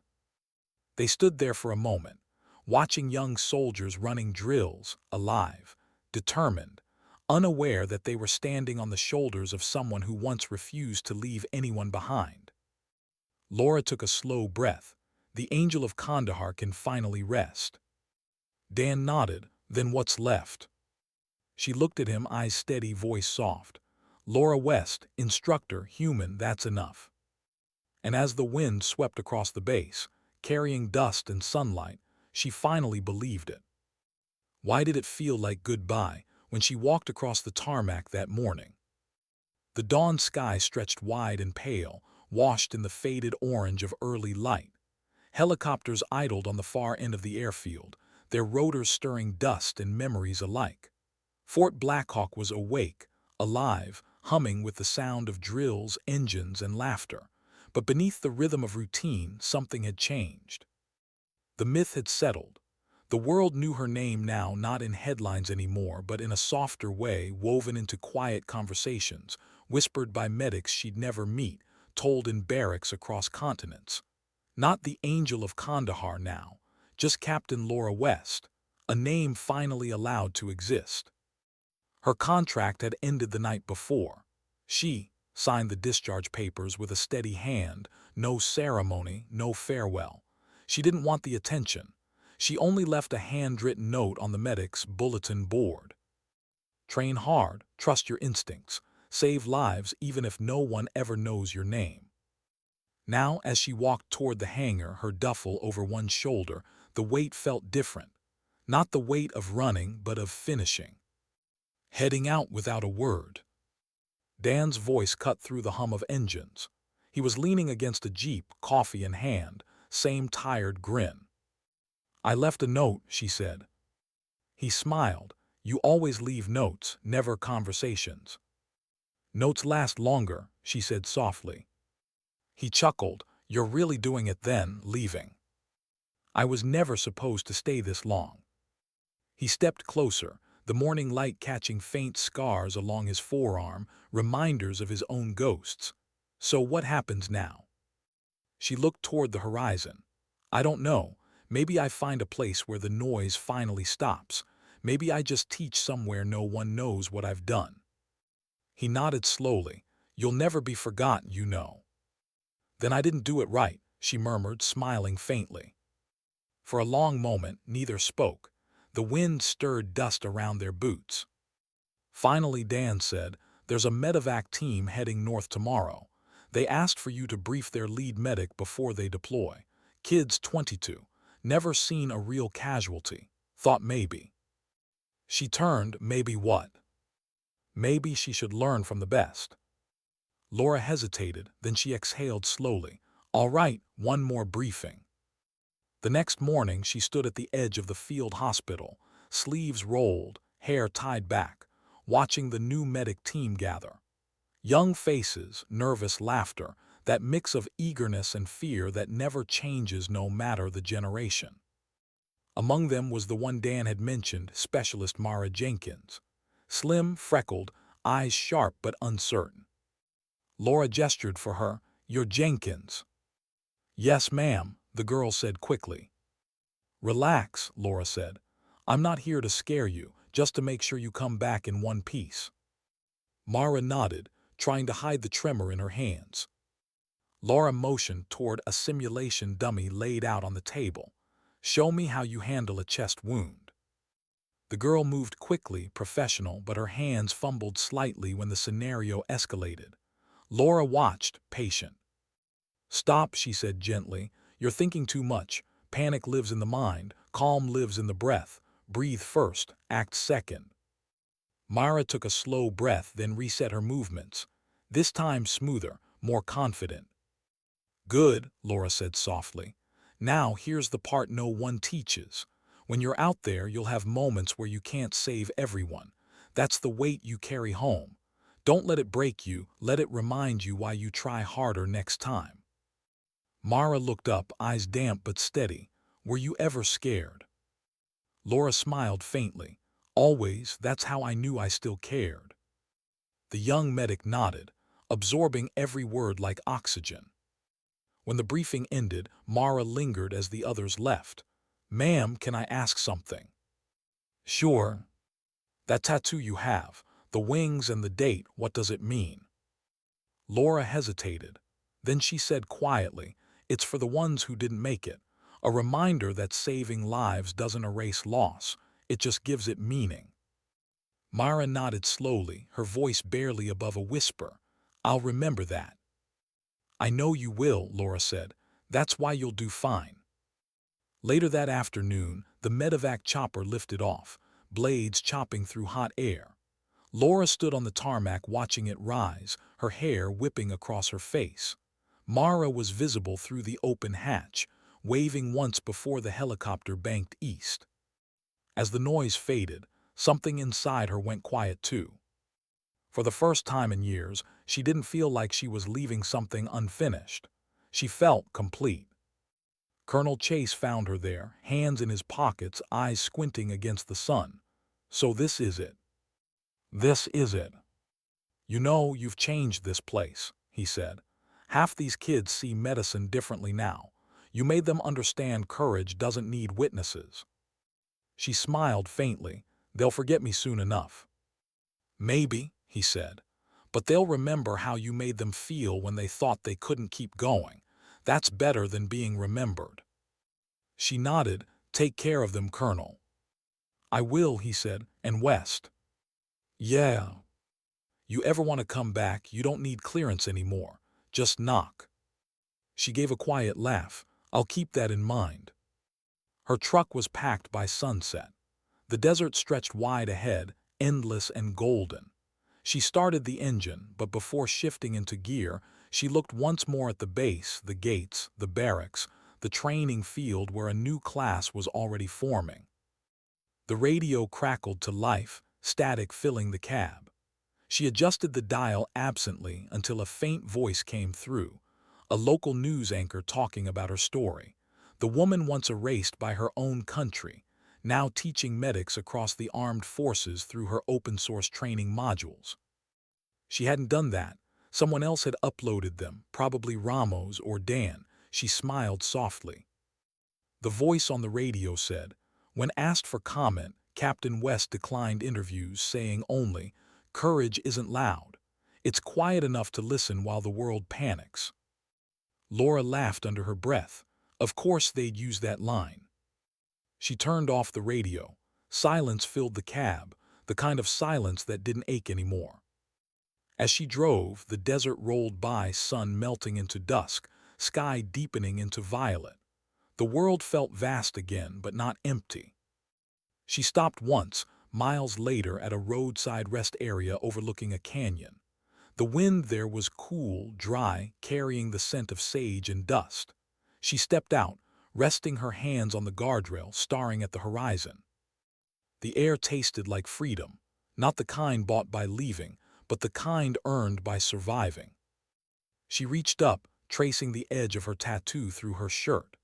They stood there for a moment, watching young soldiers running drills, alive, determined, unaware that they were standing on the shoulders of someone who once refused to leave anyone behind. Laura took a slow breath. The angel of Kandahar can finally rest. Dan nodded. Then what's left? She looked at him, eyes steady, voice soft. Laura West, instructor, human, that's enough. And as the wind swept across the base, carrying dust and sunlight, she finally believed it. Why did it feel like goodbye when she walked across the tarmac that morning? The dawn sky stretched wide and pale, washed in the faded orange of early light. Helicopters idled on the far end of the airfield, their rotors stirring dust and memories alike. Fort Blackhawk was awake, alive, humming with the sound of drills, engines, and laughter. But beneath the rhythm of routine, something had changed. The myth had settled. The world knew her name now, not in headlines anymore, but in a softer way, woven into quiet conversations, whispered by medics she'd never meet, told in barracks across continents. Not the Angel of Kandahar now, just Captain Laura West, a name finally allowed to exist. Her contract had ended the night before. She signed the discharge papers with a steady hand, no ceremony, no farewell. She didn't want the attention. She only left a handwritten note on the medic's bulletin board. Train hard, trust your instincts, Save lives even if no one ever knows your name. Now, as she walked toward the hangar, her duffel over one shoulder, the weight felt different. Not the weight of running, but of finishing. Heading out without a word. Dan's voice cut through the hum of engines. He was leaning against a jeep, coffee in hand, same tired grin. "I left a note," she said. He smiled. "You always leave notes, never conversations." "Notes last longer," she said softly. He chuckled. "You're really doing it then, leaving." "I was never supposed to stay this long." He stepped closer, the morning light catching faint scars along his forearm, reminders of his own ghosts. "So what happens now?" She looked toward the horizon. "I don't know. Maybe I find a place where the noise finally stops. Maybe I just teach somewhere no one knows what I've done." He nodded slowly. "You'll never be forgotten, you know." "Then I didn't do it right," she murmured, smiling faintly. For a long moment, neither spoke. The wind stirred dust around their boots. Finally, Dan said, "There's a medevac team heading north tomorrow. They asked for you to brief their lead medic before they deploy. Kid's 22. Never seen a real casualty. Thought maybe." She turned. "Maybe what?" "Maybe she should learn from the best." Laura hesitated, then she exhaled slowly. "All right, one more briefing." The next morning she stood at the edge of the field hospital, sleeves rolled, hair tied back, watching the new medic team gather. Young faces, nervous laughter, that mix of eagerness and fear that never changes no matter the generation. Among them was the one Dan had mentioned, Specialist Mara Jenkins. Slim, freckled, eyes sharp but uncertain. Laura gestured for her. "You're Jenkins." "Yes, ma'am," the girl said quickly. "Relax," Laura said. "I'm not here to scare you, just to make sure you come back in one piece." Mara nodded, trying to hide the tremor in her hands. Laura motioned toward a simulation dummy laid out on the table. "Show me how you handle a chest wound." The girl moved quickly, professional, but her hands fumbled slightly when the scenario escalated. Laura watched, patient. "Stop," she said gently. "You're thinking too much. Panic lives in the mind. Calm lives in the breath. Breathe first, act second." Mara took a slow breath, then reset her movements. This time smoother, more confident. "Good," Laura said softly. "Now here's the part no one teaches. When you're out there, you'll have moments where you can't save everyone. That's the weight you carry home. Don't let it break you, let it remind you why you try harder next time." Mara looked up, eyes damp but steady. "Were you ever scared?" Laura smiled faintly. "Always, that's how I knew I still cared." The young medic nodded, absorbing every word like oxygen. When the briefing ended, Mara lingered as the others left. "Ma'am, can I ask something?" "Sure." "That tattoo you have, the wings and the date, what does it mean?" Laura hesitated. Then she said quietly, "It's for the ones who didn't make it. A reminder that saving lives doesn't erase loss, it just gives it meaning." Mara nodded slowly, her voice barely above a whisper. "I'll remember that." "I know you will," Laura said. "That's why you'll do fine." Later that afternoon, the medevac chopper lifted off, blades chopping through hot air. Laura stood on the tarmac watching it rise, her hair whipping across her face. Mara was visible through the open hatch, waving once before the helicopter banked east. As the noise faded, something inside her went quiet too. For the first time in years, she didn't feel like she was leaving something unfinished. She felt complete. Colonel Chase found her there, hands in his pockets, eyes squinting against the sun. "So this is it. This is it. You know, you've changed this place," he said. "Half these kids see medicine differently now. You made them understand courage doesn't need witnesses." She smiled faintly. "They'll forget me soon enough." "Maybe," he said. "But they'll remember how you made them feel when they thought they couldn't keep going. That's better than being remembered." She nodded. "Take care of them, Colonel." "I will," he said. "And West." "Yeah." You ever want to come back, you don't need clearance anymore. Just knock." She gave a quiet laugh. "I'll keep that in mind." Her truck was packed by sunset. The desert stretched wide ahead, endless and golden. She started the engine, but before shifting into gear, she looked once more at the base, the gates, the barracks, the training field where a new class was already forming. The radio crackled to life, static filling the cab. She adjusted the dial absently until a faint voice came through, a local news anchor talking about her story. The woman once erased by her own country, now teaching medics across the armed forces through her open-source training modules. She hadn't done that. Someone else had uploaded them, probably Ramos or Dan. She smiled softly. The voice on the radio said, when asked for comment, Captain West declined interviews, saying only, "Courage isn't loud. It's quiet enough to listen while the world panics." Laura laughed under her breath. Of course they'd use that line. She turned off the radio. Silence filled the cab, the kind of silence that didn't ache anymore. As she drove, the desert rolled by, sun melting into dusk, sky deepening into violet. The world felt vast again, but not empty. She stopped once, miles later, at a roadside rest area overlooking a canyon. The wind there was cool, dry, carrying the scent of sage and dust. She stepped out, resting her hands on the guardrail, staring at the horizon. The air tasted like freedom, not the kind bought by leaving, but the kind earned by surviving. She reached up, tracing the edge of her tattoo through her shirt.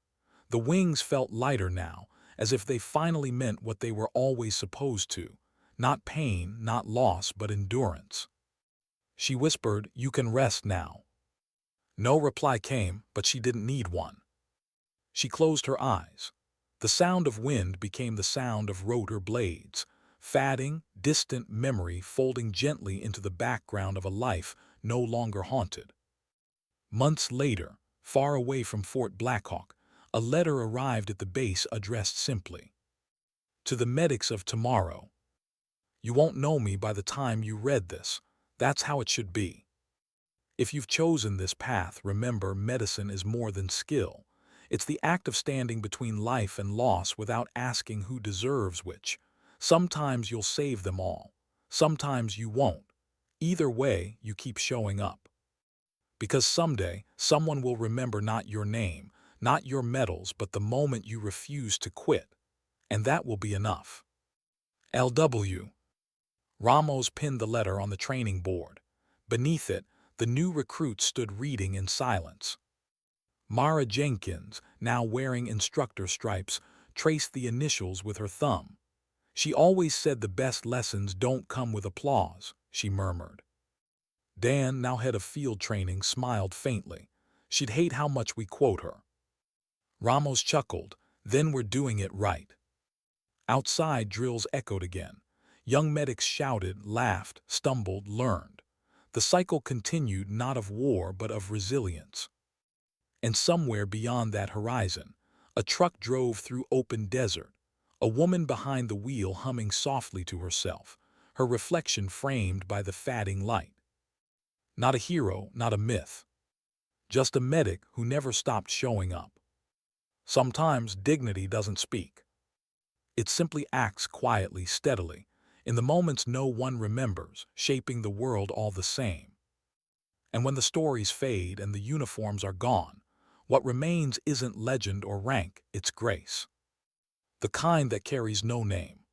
The wings felt lighter now, as if they finally meant what they were always supposed to. Not pain, not loss, but endurance. She whispered, "You can rest now." No reply came, but she didn't need one. She closed her eyes. The sound of wind became the sound of rotor blades, fading, distant memory folding gently into the background of a life no longer haunted. Months later, far away from Fort Blackhawk, a letter arrived at the base addressed simply, "To the medics of tomorrow. You won't know me by the time you read this. That's how it should be. If you've chosen this path, remember medicine is more than skill. It's the act of standing between life and loss without asking who deserves which. Sometimes you'll save them all. Sometimes you won't. Either way, you keep showing up. Because someday, someone will remember not your name, not your medals, but the moment you refuse to quit. And that will be enough." L.W. Ramos pinned the letter on the training board. Beneath it, the new recruit stood reading in silence. Mara Jenkins, now wearing instructor stripes, traced the initials with her thumb. "She always said the best lessons don't come with applause," she murmured. Dan, now head of field training, smiled faintly. "She'd hate how much we quote her." Ramos chuckled. "Then we're doing it right." Outside, drills echoed again. Young medics shouted, laughed, stumbled, learned. The cycle continued, not of war but of resilience. And somewhere beyond that horizon, a truck drove through open desert, a woman behind the wheel humming softly to herself, her reflection framed by the fading light. Not a hero, not a myth. Just a medic who never stopped showing up. Sometimes dignity doesn't speak. It simply acts quietly, steadily, in the moments no one remembers, shaping the world all the same. And when the stories fade and the uniforms are gone, what remains isn't legend or rank, it's grace. The kind that carries no name.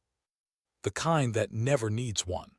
The kind that never needs one.